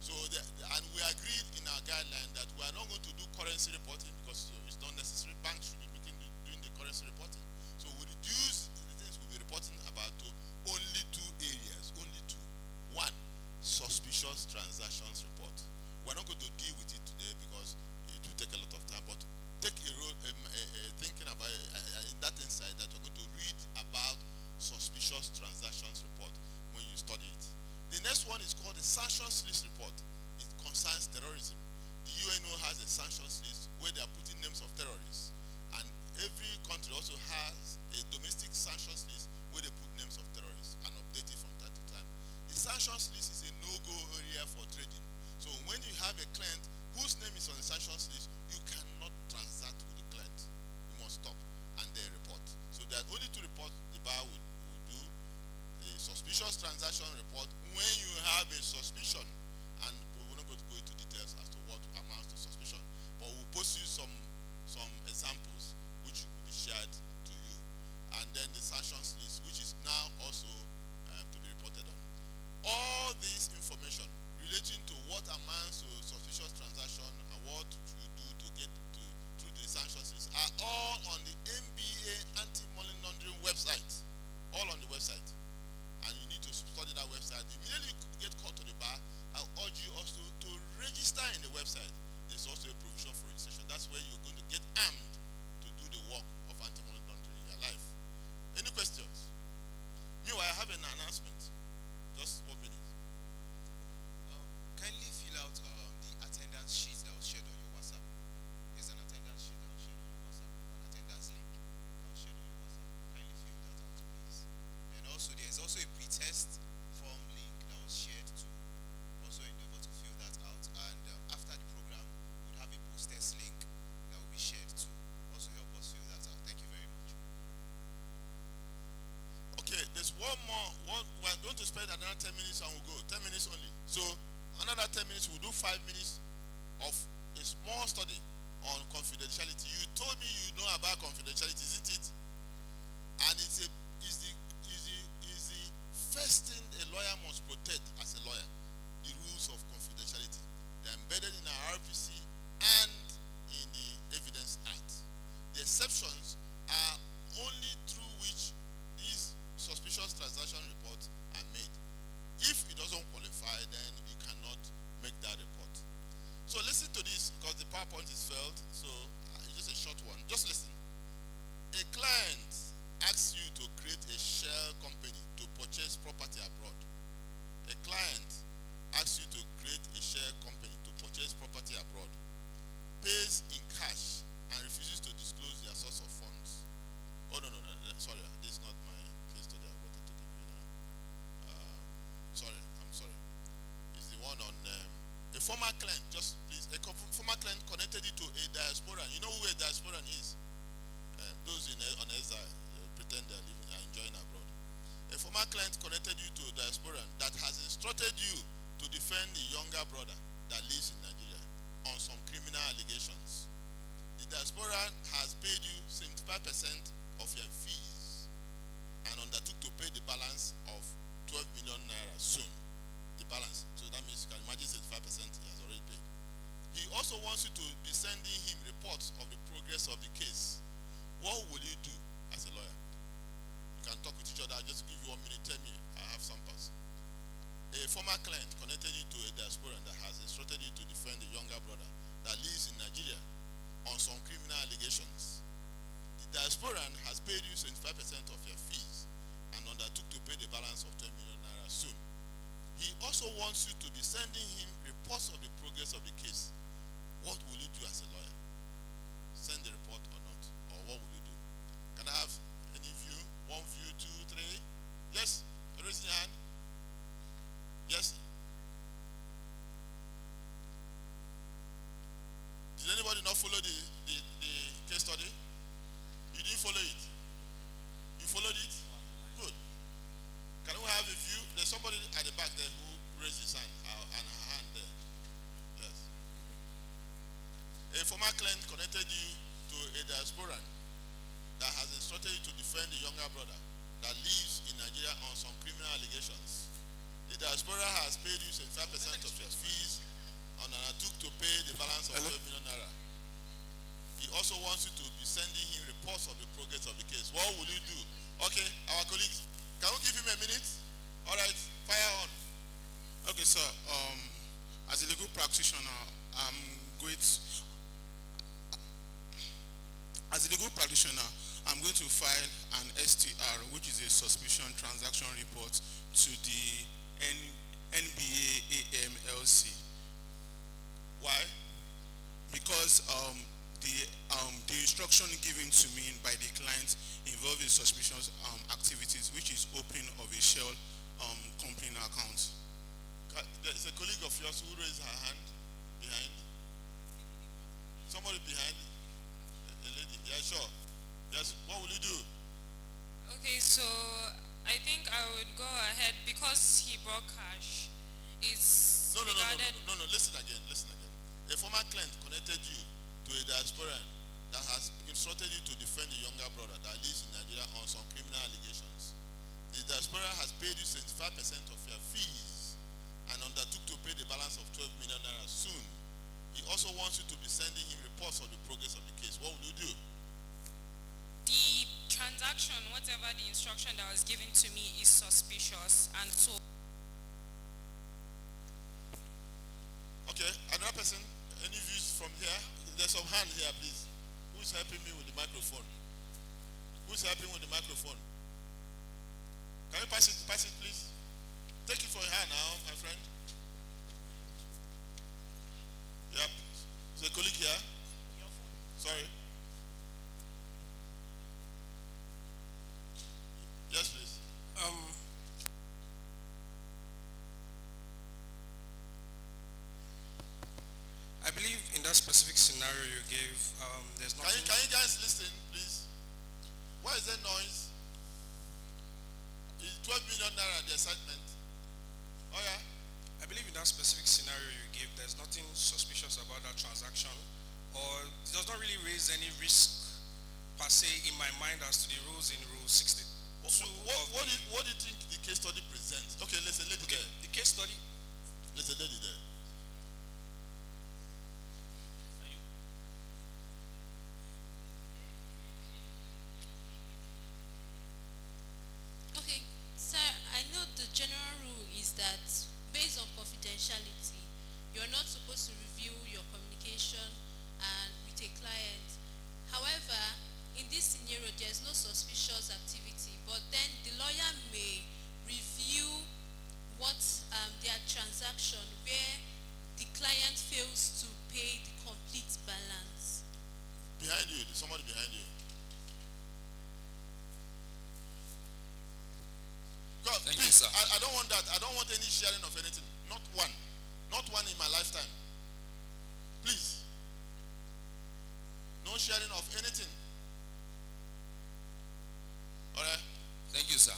So, and we agreed in our guideline that we are not going to do currency reporting because it's not necessary. Banks should be doing the currency reporting. So we reduce the things we'll be reporting about to only two areas, only two. One, suspicious transactions report. We're not going to deal with it today because it will take a lot of time, but take a road thinking about in that insight that you're going to read about suspicious transactions report when you study it. The next one is called the sanctions list report. It concerns terrorism. The UNO has a sanctions list where they are putting names of terrorists, and every country also has a domestic sanctions list where they put names of terrorists and update it from time to time. The sanctions sanctions list is a no-go area for trading. So when you have a client whose name is on the sanctions list, you cannot transact with the client. You must stop and then report. So there are only two reports the bar will do: the suspicious transaction report when you have a suspicion, and we're not going to go into details as to what amounts to suspicion, but we'll post you some examples which will be shared to you, and then the sanctions list, which is now also to be reported on. All this information relating to what amounts to suspicious transaction and what you do to get to through the sanctions list are all on the NBA anti-money laundering website. All on the website. And you need to study that website. Immediately you get called to the bar, I urge you also to register in the website. There's also a provision for registration. That's where you're going to get armed to do the work of anti-money laundering in your life. Any questions? Meanwhile, I have an announcement. Just 1 minute. Kindly fill out the attendance sheet that was shared on your WhatsApp. There's an attendance sheet that was shared on your WhatsApp, an attendance link that was shared on your WhatsApp. Kindly fill that out, please. And also, there's also a pre-test form link that was shared too. Also endeavor to fill that out. And after the program, we'll have a post-test link that will be shared too. Also help us fill that out. Thank you very much. Okay, there's one more. We're going to spend another 10 minutes and we'll go. 10 minutes only. So another 10 minutes, we'll do 5 minutes of a small study on confidentiality. You told me you know about confidentiality, isn't it? And it's the first thing a lawyer must protect as a lawyer. The rules of confidentiality. They're embedded in our RPC and in the Evidence Act. The exceptions are only through which these suspicious transaction reports are made. If it doesn't qualify, then you cannot make that report. So listen to this, because the PowerPoint is failed, so it's just a short one. Just listen. A client asks you to create a shell company to purchase property abroad. A client asks you to create a share company to purchase property abroad, pays in cash and refuses to disclose their source of funds. Oh, no, sorry, this is not my case study I wanted to give you now. I'm sorry. It's the one on a former client, just please, a former client connected you to a diasporan. You know who a diasporan is? Those on exile pretend they're living and enjoying abroad. A former client connected you to a diasporan that has instructed you to defend the younger brother that lives in Nigeria on some criminal allegations. The diasporan has paid you 75% of your fees and undertook to pay the balance of 12 million naira soon. The balance. So that means you can imagine 75% he has already paid. He also wants you to be sending him reports of the progress of the case. What will you do as a lawyer? You can talk with each other. I'll just give you 1 minute. Tell me, I have samples. A former client connected you to a diasporan that has instructed you to defend the younger brother that lives in Nigeria on some criminal allegations. The diasporan has paid you 75% of your fees and undertook to pay the balance of 10 million naira soon. He also wants you to be sending him reports of the progress of the case. What will you do as a lawyer? Send the report or not? Or what will you do? Can I have any view? 1 view, 2, 3? Yes? Raise your hand. Yes? Did anybody not follow the case study? You didn't follow it? You followed it? Good. Can we have a view? There's somebody at the back there who raised his hand and her hand there. Yes. A former client connected you to a diasporan that has instructed you to defend the younger brother that lives in Nigeria on some criminal allegations. The diaspora has paid you 75% of your fees and undertook to pay the balance of 12 million naira. He also wants you to be sending him reports of the progress of the case. What will you do? Okay, our colleagues, can we give him a minute? All right, fire on. Okay, sir. As a legal practitioner, I'm going to file an STR, which is a suspicion transaction report, to the NBA-AMLC. Why? Because the instruction given to me by the client involved in suspicious activities, which is opening of a shell company account. else who raised her hand behind? Somebody behind? A lady. Yeah, sure. Yes. What will you do? Okay, so I think I would go ahead because he brought cash. It's No. Listen again. A former client connected you to a diasporan that has instructed you to defend a younger brother that lives in Nigeria on some criminal allegations. The diaspora has paid you 75% of your fees and undertook to pay the balance of 12 million naira soon. He also wants you to be sending him reports of the progress of the case. What will you do? The transaction, whatever the instruction that was given to me, is suspicious, and so. Okay, another person, any views from here? There's some hand here, please. Who's helping me with the microphone? Who's helping with the microphone? Can you pass it, please? Take it from here now, my friend. Yep. Is a colleague here? Sorry. Yes, please. I believe in that specific scenario you gave, there's nothing. Can you guys listen, please? Why is there noise? Is 12 million naira the excitement? Oh yeah? I believe in that specific scenario you gave, there's nothing suspicious about that transaction, or it does not really raise any risk per se in my mind as to the rules in Rule 62. What do you think the case study presents? Okay, listen, lady there. The case study. Listen, lady there. Okay, sir, I know the general rule is that based on confidentiality, you're not supposed to review your communication and with a client. However, in this scenario, there's no suspicious activity, but then the lawyer may review what their transaction where the client fails to pay the complete balance. Behind you, there's somebody behind you. God, Thank please, you, sir. I don't want that. I don't want any sharing of anything. Not one. Not one in my lifetime. Please. No sharing of anything. All right? Thank you, sir.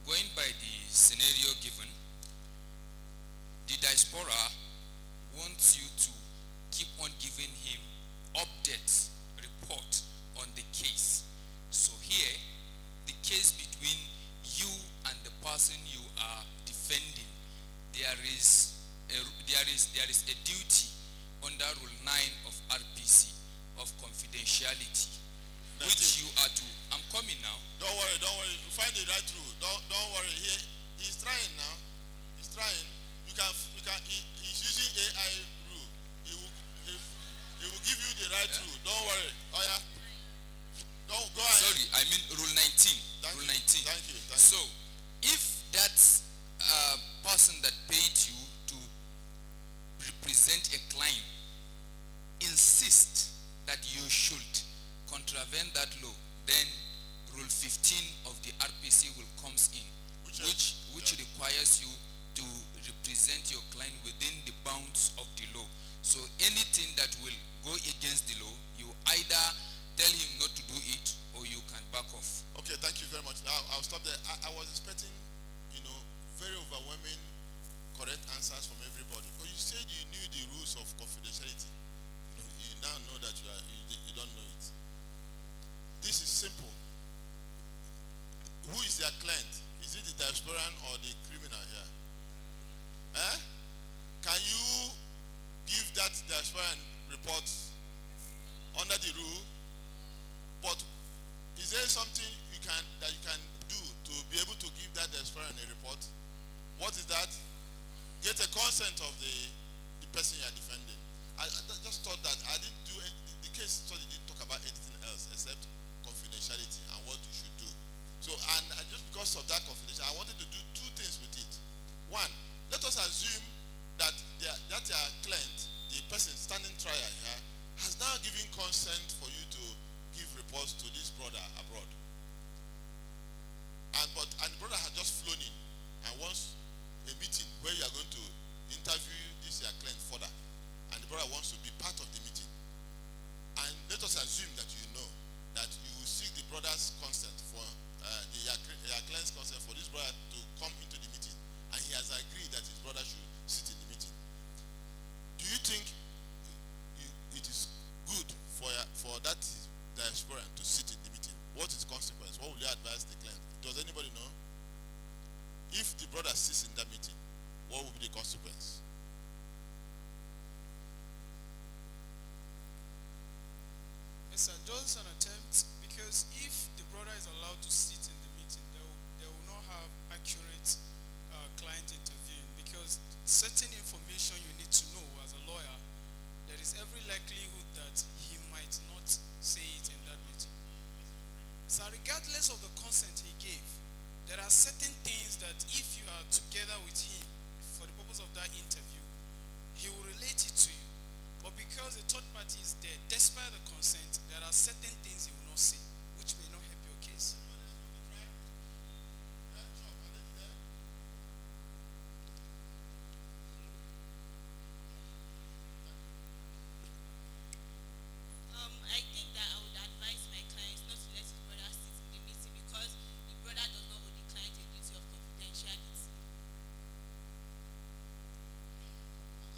Going by the scenario given, the diaspora wants you to keep on giving him updates, report on the case. So here, the case between you and the person you are defending, there is a duty under Rule 9 of RPC of confidentiality, which you are to. I'm coming now. Don't worry. Find the right rule. Don't worry. He's trying now. He's trying. He's using AI rule. He will give you the right rule. Don't worry. Oh yeah. Don't go ahead. Sorry, I mean Rule 19. Rule 19. Thank you. So, if that person that paid you to represent a client insists that you should contravene that law, then Rule 15 of the RPC will comes in, which requires you to represent your client within the bounds of the law. So anything that will go against the law, you either tell him not to do it or you can back off. Okay, thank you very much. Now I'll stop there. I was expecting, very overwhelming correct answers from everybody. But you said you knew the rules of confidentiality. You now know that you don't know it. This is simple. Who is their client? Is it the diasporan or the criminal here? Can you give that diasporan report under the rule? But is there something that you can do to be able to give that diasporan a report? What is that? Get a consent of the person you are defending. I just thought that I didn't do it. The case study didn't talk about anything else except confidentiality and what you should do. So, and just because of that confidentiality, I wanted to do two things with it. One, let us assume that your client, the person standing trial here, has now given consent for you to give reports to this brother abroad. And the brother has just flown in and wants a meeting where you are going to Yes, sir, just an attempt, because if the brother is allowed to sit in the meeting, they will not have accurate client interviewing, because certain information you need to know as a lawyer, there is every likelihood that he might not say it in that meeting. So regardless of the consent he gave, there are certain things that if you are together with him for the purpose of that interview, he will relate it to you. But because the third party is there, despite the consent, there are certain things he will not say, which may not help your case. I think that I would advise my clients not to let his brother sit in the meeting because the brother does not owe the client a duty of confidentiality.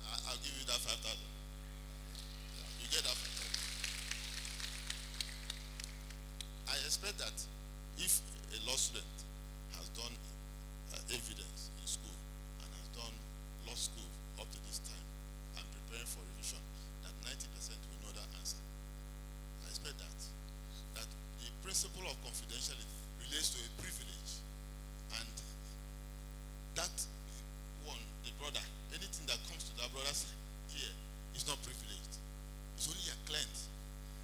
I'll give you that 5,000. You get that 5,000. I expect that if a law student has done evidence in school and has done law school up to this time and preparing for revision, that 90% will know that answer. I expect that the principle of confidentiality relates to a privilege, and that one, the brother, anything that comes to that brother's ear is not privileged. It's only a client.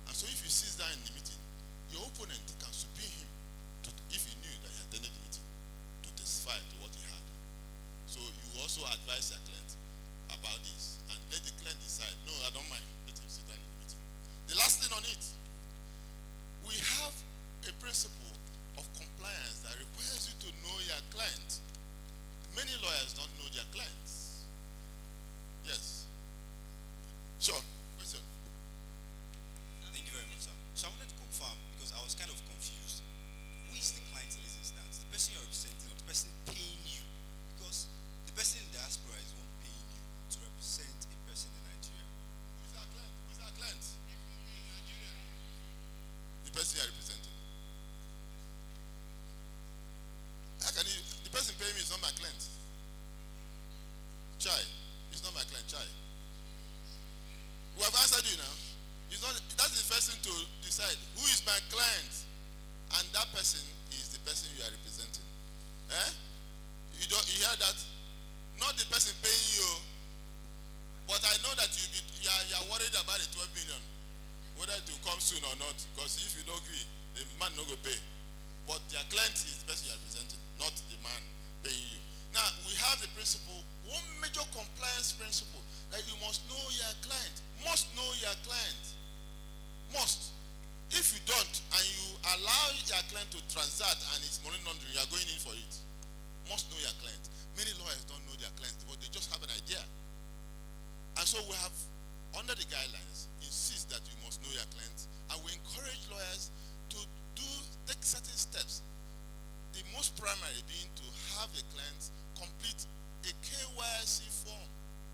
And so if he sits down in the meeting, your opponent can subpoena him if he knew that he attended the meeting to testify to what he had. So you also advise your client about this and let the client decide, no, I don't mind, let him sit down in the meeting. The last thing on it, we have a principle of compliance that requires you to know your client. Many lawyers don't know their clients. Yes. Sure. Question. Thank you very much, sir. So I wanted to confirm, because I was kind of confused. Who is the client in this instance? The person you're representing or the person paying you? Because the person in the diaspora is one paying you to represent a person in Nigeria. Who is our client? Who is our client? In Nigeria. The person you are representing. How can you, the person paying me is not my client. Chai. It's not my client, Chai. We have answered you now. It's not, that's the first thing to decide. Who is my client? And that person is the person you are representing. Eh? You hear that? Not the person paying you. But I know that you are worried about the 12 million. Whether it will come soon or not. Because if you don't agree, the man not going to pay. But their client is the person you are representing, not the man paying you. Now, we have the principle, one major compliance principle, that you must know your client. Must know your client. Must. If you don't, and you allow your client to transact and it's money laundering, you are going in for it. Must know your client. Many lawyers don't know their clients, but they just have an idea. And so we have, under the guidelines, insist that you must know your clients, and we encourage lawyers to take certain steps. The most primary being to have the clients complete a KYC form.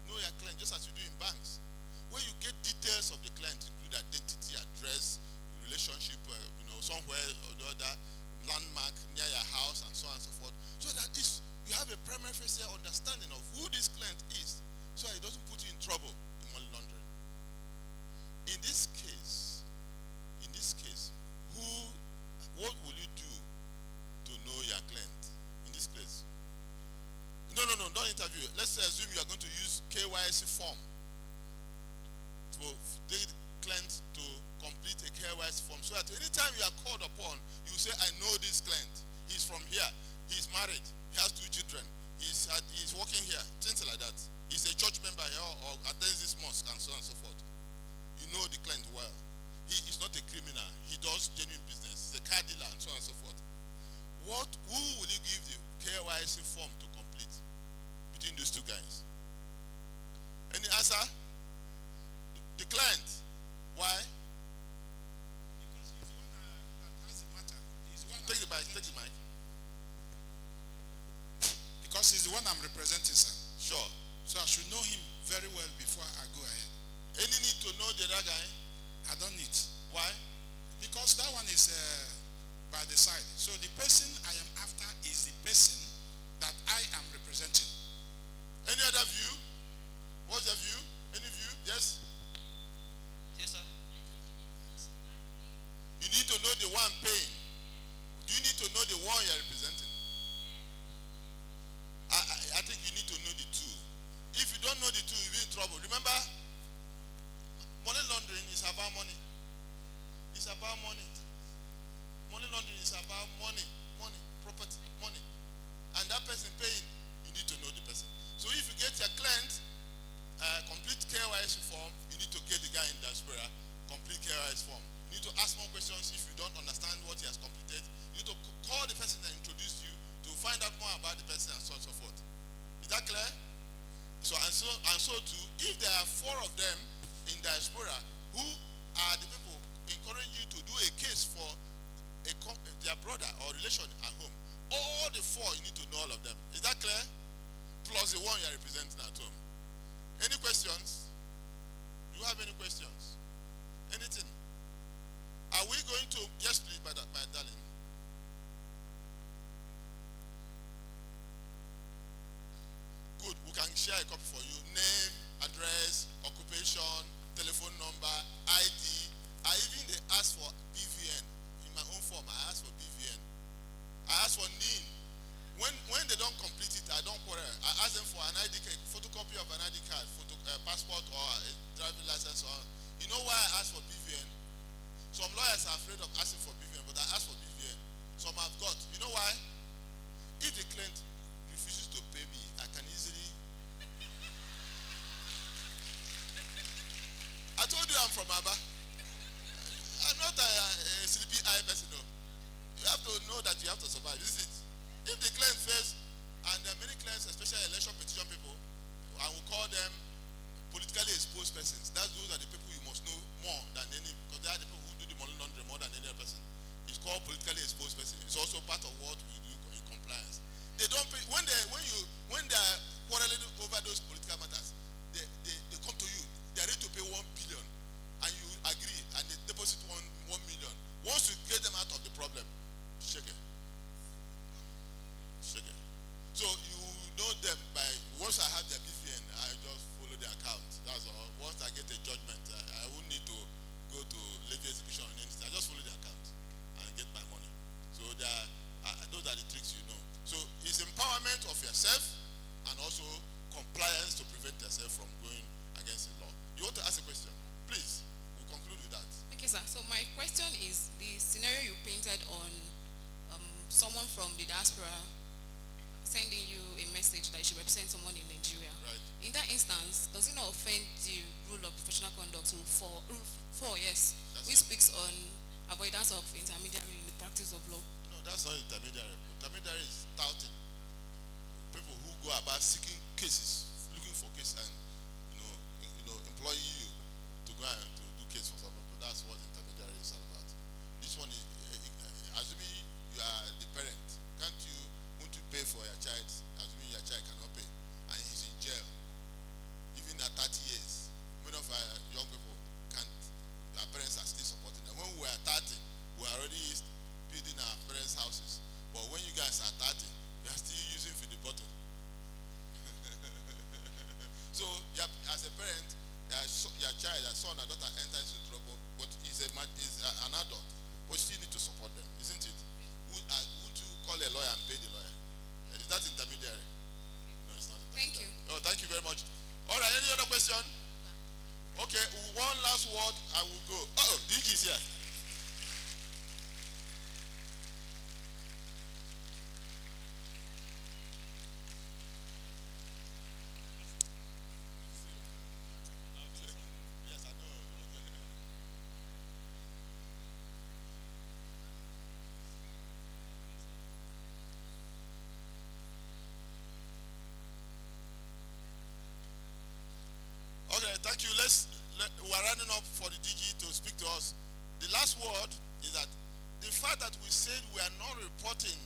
Know your client, just as you do in banks, where you get details of the client, include identity, address, relationship, somewhere or the other, landmark near your house, and so on and so forth, so that you have a primary facial understanding of who this client is, so it doesn't put you in trouble in money laundering. In this case, what will you do to know your client in this case? No, don't interview. Let's assume you are going to use KYC form to take the client to complete a KYC form, so that anytime you are called upon, you say, I know this client. He's from here. He's married. He has 2 children. He's working here. Things like that. He's a church member here or attends this mosque, and so on and so forth. You know the client well. He is not a criminal. He does genuine business. He's a car dealer, and so on and so forth. Who will you give the KYC form to complete between those 2 guys? Any answer? The client. Why? Because he's the one that has the matter. Take the mic. Because he's the one I'm representing, sir. Sure. So I should know him very well before I go ahead. Any need to know the other guy? I don't need. Why? Because that one is by the side. So the person I am after is the person that I am representing. Any other view? What's the view? Any view? Yes? Yes, sir. And so too, if there are 4 of them in diaspora who are the people encouraging you to do a case for their brother or relation at home, all the 4, you need to know all of them. Is that clear? Plus the one you are representing at home. Any questions? Do you have any questions? Anything? Are we going to? Yes, please, my darling. Good. We can share a copy for you. Name, address, occupation, telephone number, ID. I even they ask for BVN. In my own form, I ask for BVN. I ask for NIN. When they don't complete it, I don't quarrel. I ask them for an ID card, photocopy of an ID card, passport or a driving license. Or you know why I ask for BVN? Some lawyers are afraid of asking for BVN, but I ask for BVN. Some have got. You know why? If the client refuses to pay me, I can easily. I told you I'm from Aba. I'm not a sleepy eye person. No. You have to know that you have to survive. This is it. If the client fails, and there are many clients, especially election petition people, I will call them politically exposed persons. Those are the people you must know more than any, because they are the people who do the money laundering more than any other person. It's called politically exposed person. It's also part of what we do in compliance. They don't pay when they are quarreling over those political matters. They come to you. They are ready to pay 1 billion, and you agree, and they deposit 1 million. Once you get them out of the problem, shake it. So you know them by, once I have their BVN, I just follow their account. That's all. Once I get a judgment, I won't need to go to levy execution or anything. I just follow the account and get my money. So those are the tricks you know. So it's empowerment of yourself and also compliance to prevent yourself from going against the law. You want to ask a question? Please, we'll conclude with that. Okay, sir. So my question is the scenario you painted on someone from the diaspora sending you a message that you should represent someone in Nigeria. Right. In that instance, does it not offend the rule of professional conduct rule 4, yes, which speaks on avoidance of intermediary in the practice of law? No, that's not intermediary. Intermediary is touting. People who go about seeking cases, looking for cases, and employing you to go and to do case for someone. But that's what intermediary is all about. This one is assuming you are the parent. Can't you want to pay for your child, assuming your child cannot pay, and he's in jail, even at 30 years? Many of our young people can't. Our parents are still supporting them. When we were 30, we were already building our parents' houses. But when you guys are 30, you are still using for the bottle. So, as a parent, your child, your son or daughter enters into trouble, but he's an adult, but you still need to support them, isn't it? Would you call a lawyer and pay the lawyer? Is that intermediary? No, it's not intermediary. Thank you. Oh, thank you very much. All right, any other question? Okay, one last word, I will go. Oh, DG is here. Thank you. We're running up for the DG to speak to us. The last word is that the fact that we said we are not reporting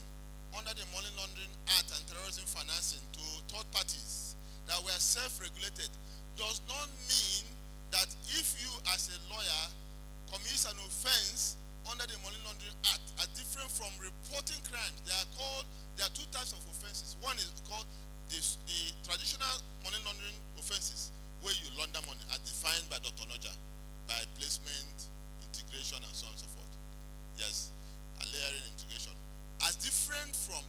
under the Money Laundering Act and Terrorism Financing to third parties, that we are self-regulated, does not mean that if you as a lawyer commits an offense under the Money Laundering Act are different from reporting crimes. There are 2 types of offenses. One is called the traditional money laundering offenses, where you launder money as defined by Dr. Noja, by placement, integration, and so on and so forth. Yes, and layering integration. As different from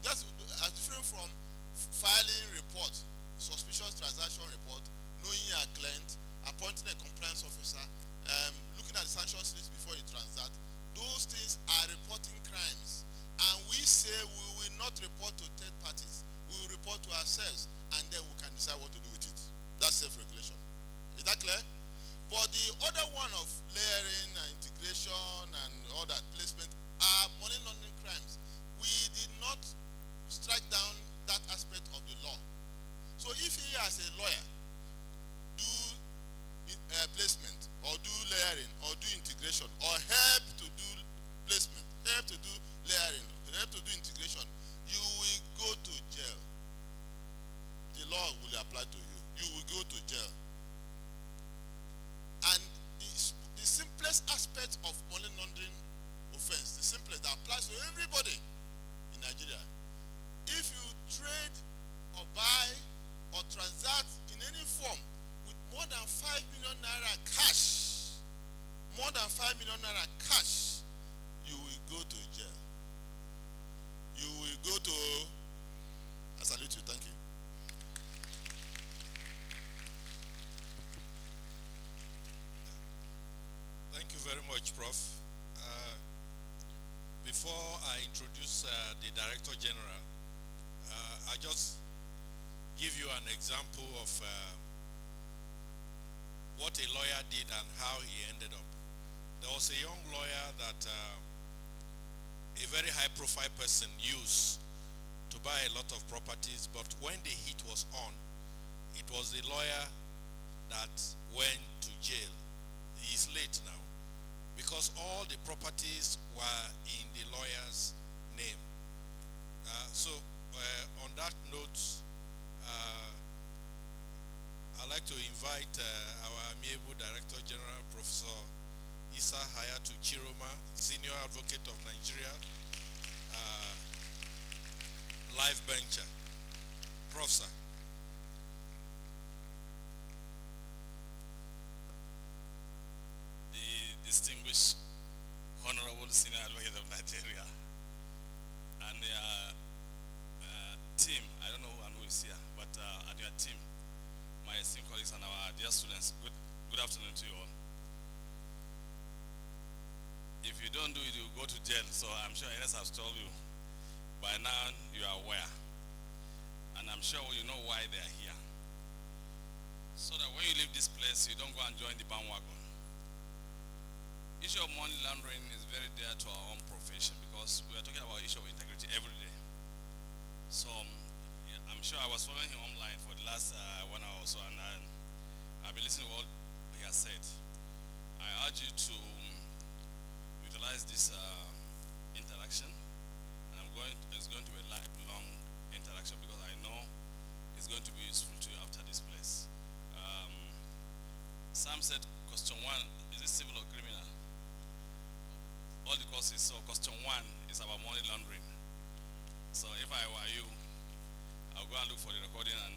filing report, suspicious transaction report, knowing your client, appointing a compliance officer, looking at the sanctions list before you transact. Those things are reporting crimes, and we say we will not report to third parties. We will report to ourselves, and then we can decide what to do with it. That's self-regulation. Is that clear? But the other one of layering and integration and all that placement are money laundering crimes. We did not strike down that aspect of the law. So if he as a lawyer placement, or do layering, or do integration, or help to do placement, help to do layering, help to do integration, you will go to jail. The law will apply to you. You will go to jail. And the simplest aspect of money laundering offense, the simplest that applies to everybody in Nigeria, if you trade or buy or transact in any form with more than 5 million naira cash, more than 5 million naira cash, you will go to jail. You will go to, I salute you, thank you. Thank you very much, Prof. Before I introduce the Director General, I just give you an example of what a lawyer did and how he ended up. There was a young lawyer that a very high-profile person used to buy a lot of properties, but when the heat was on, it was the lawyer that went to jail. He's late now, because all the properties were in the lawyer's name. So on that note, I'd like to invite our amiable Director General, Professor Isa Hayatu Chiroma, Senior Advocate of Nigeria, live bencher. Professor. The distinguished Honorable Senior Advocate of Nigeria and their team, I don't know who is here, but and your team, my esteemed colleagues and our dear students, good afternoon to you all. If you don't do it, you go to jail, so I'm sure NS has told you. By now, you are aware. And I'm sure you know why they are here. So that when you leave this place, you don't go and join the bandwagon. Issue of money laundering is very dear to our own profession, because we are talking about issue of integrity every day. So I'm sure I was following him online for the last 1 hour or so, and I've been listening to what he has said. I urge you to utilize this interaction, and it's going to be a lifelong interaction, because I know it's going to be useful to you after this place. Sam said question 1, is it civil or criminal? All the courses, so question 1 is about money laundering. So if I were you, I'll go and look for the recording and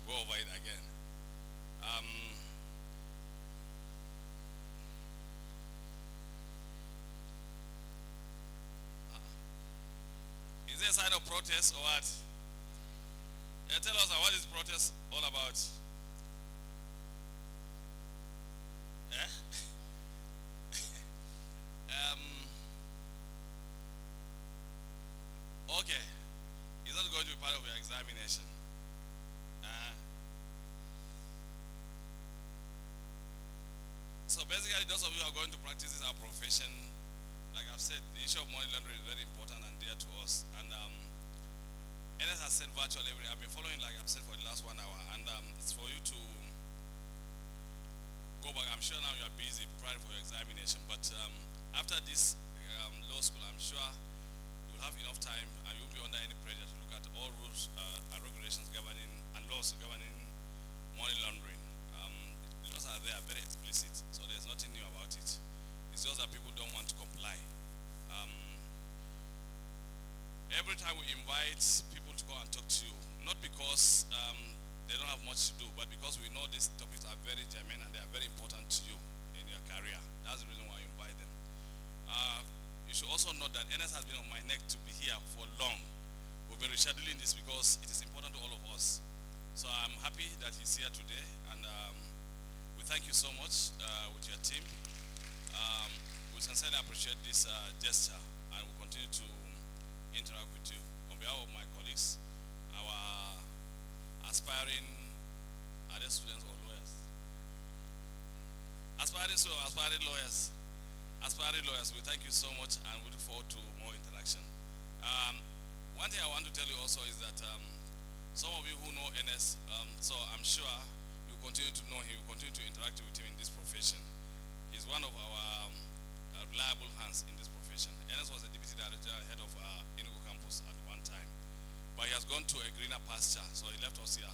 go over it again. Is there a sign of protest or what? Yeah, tell us what is protest all about? Yeah? Okay. Is that going to be part of your examination? So basically, those of you who are going to practice this our profession, like I've said, the issue of money laundering is very important and dear to us. And NS has said virtually I've been following, like I've said, for the last 1 hour. And it's for you to go back. I'm sure now you are busy preparing for your examination. But after this law school, I'm sure you'll have enough time and you'll be under any pressure to look at all rules and regulations governing and laws governing money laundering. The laws are there, very explicit, so there's nothing new about it. It's just that people don't want to comply. Every time we invite people to go and talk to you, not because they don't have much to do, but because we know these topics are very germane and they are very important to you in your career. That's the reason why you invite them. You should also note that NS has been on my neck to be here for long. We've been rescheduling this because it is important to all of us. So I'm happy that he's here today, and we thank you so much with your team. We sincerely appreciate this gesture, and we'll continue to interact with you. On behalf of my colleagues, our aspiring, are they students or lawyers? Aspiring lawyers, we thank you so much, and we look forward to more interaction. One thing I want to tell you also is that some of you who know NS, so I'm sure you continue to know him, we continue to interact with him in this profession. He's one of our reliable hands in this profession. Ernest was the deputy director, head of Enugu campus at one time. But he has gone to a greener pasture, so he left us here.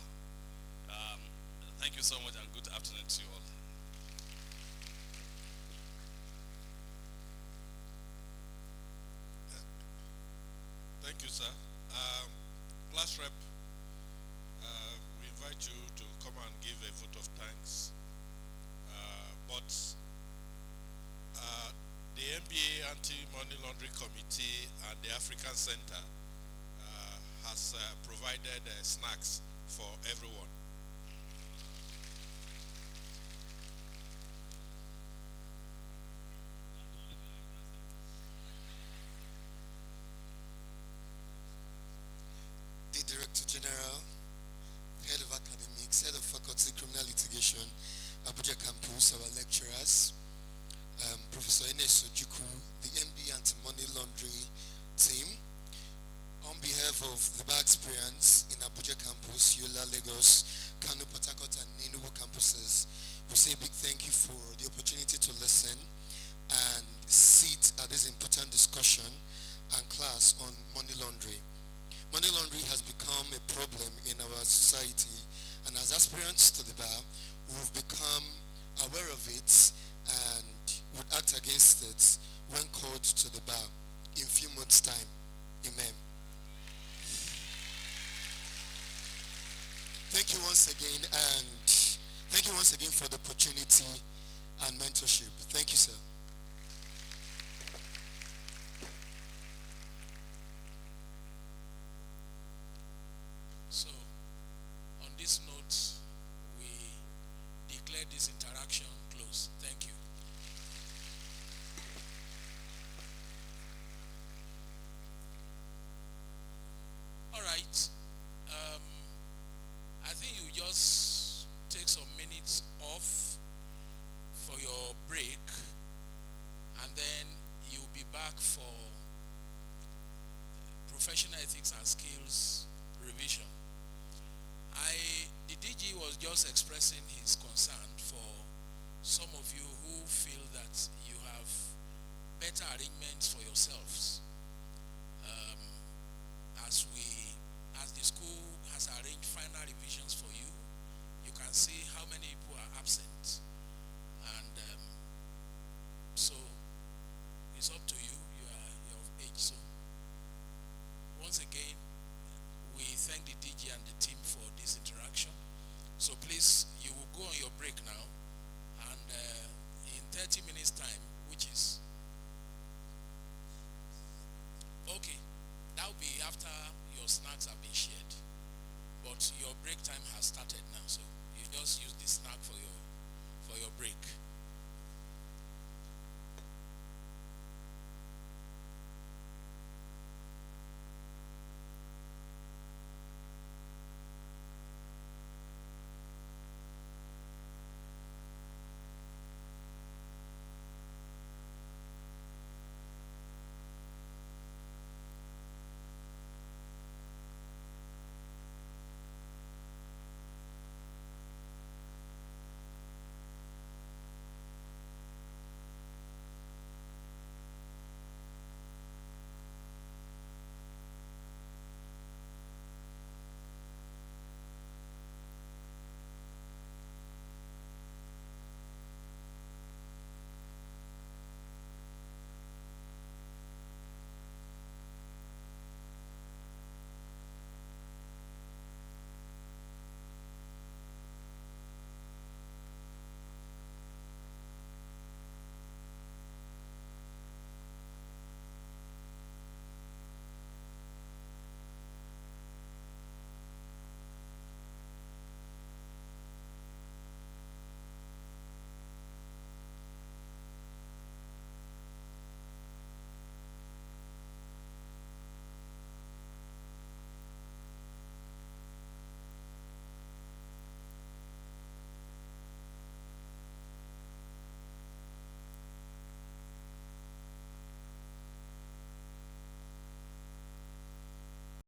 Thank you so much and good afternoon to you all. Thank you, sir. Class rep, we invite you to come and give a vote of thanks. The NBA Anti-Money Laundering Committee and the African Center has provided snacks for everyone. The Director General, Head of Academics, Head of Faculty Criminal Litigation, Abuja Campus, our lecturers, Professor Ernest Ojukwu, the MB Anti-Money Laundering team. On behalf of the bar experience in Abuja Campus, Yola, Lagos, Kano, Port Harcourt, and Enugu campuses, we say a big thank you for the opportunity to listen and sit at this important discussion and class on money laundering. Money laundering has become a problem in our society, and as aspirants to the bar, we've become aware of it and would act against it when called to the bar in a few months' time. Amen. Thank you once again, and thank you once again for the opportunity and mentorship. Thank you, sir. So, on this note, we declare this interaction closed. Thank you. All right. I think you just take some minutes off for your break, and then you'll be back for professional ethics and skills revision. The DG was just expressing his concern for some of you who feel that you have better arrangements for yourselves. As the school has arranged final revisions for you, you can see how many people are absent. And so it's up to you. You're of age. So once again, we thank the DG and the team for this interaction. So please, you will go on your break now, and in 30 minutes time,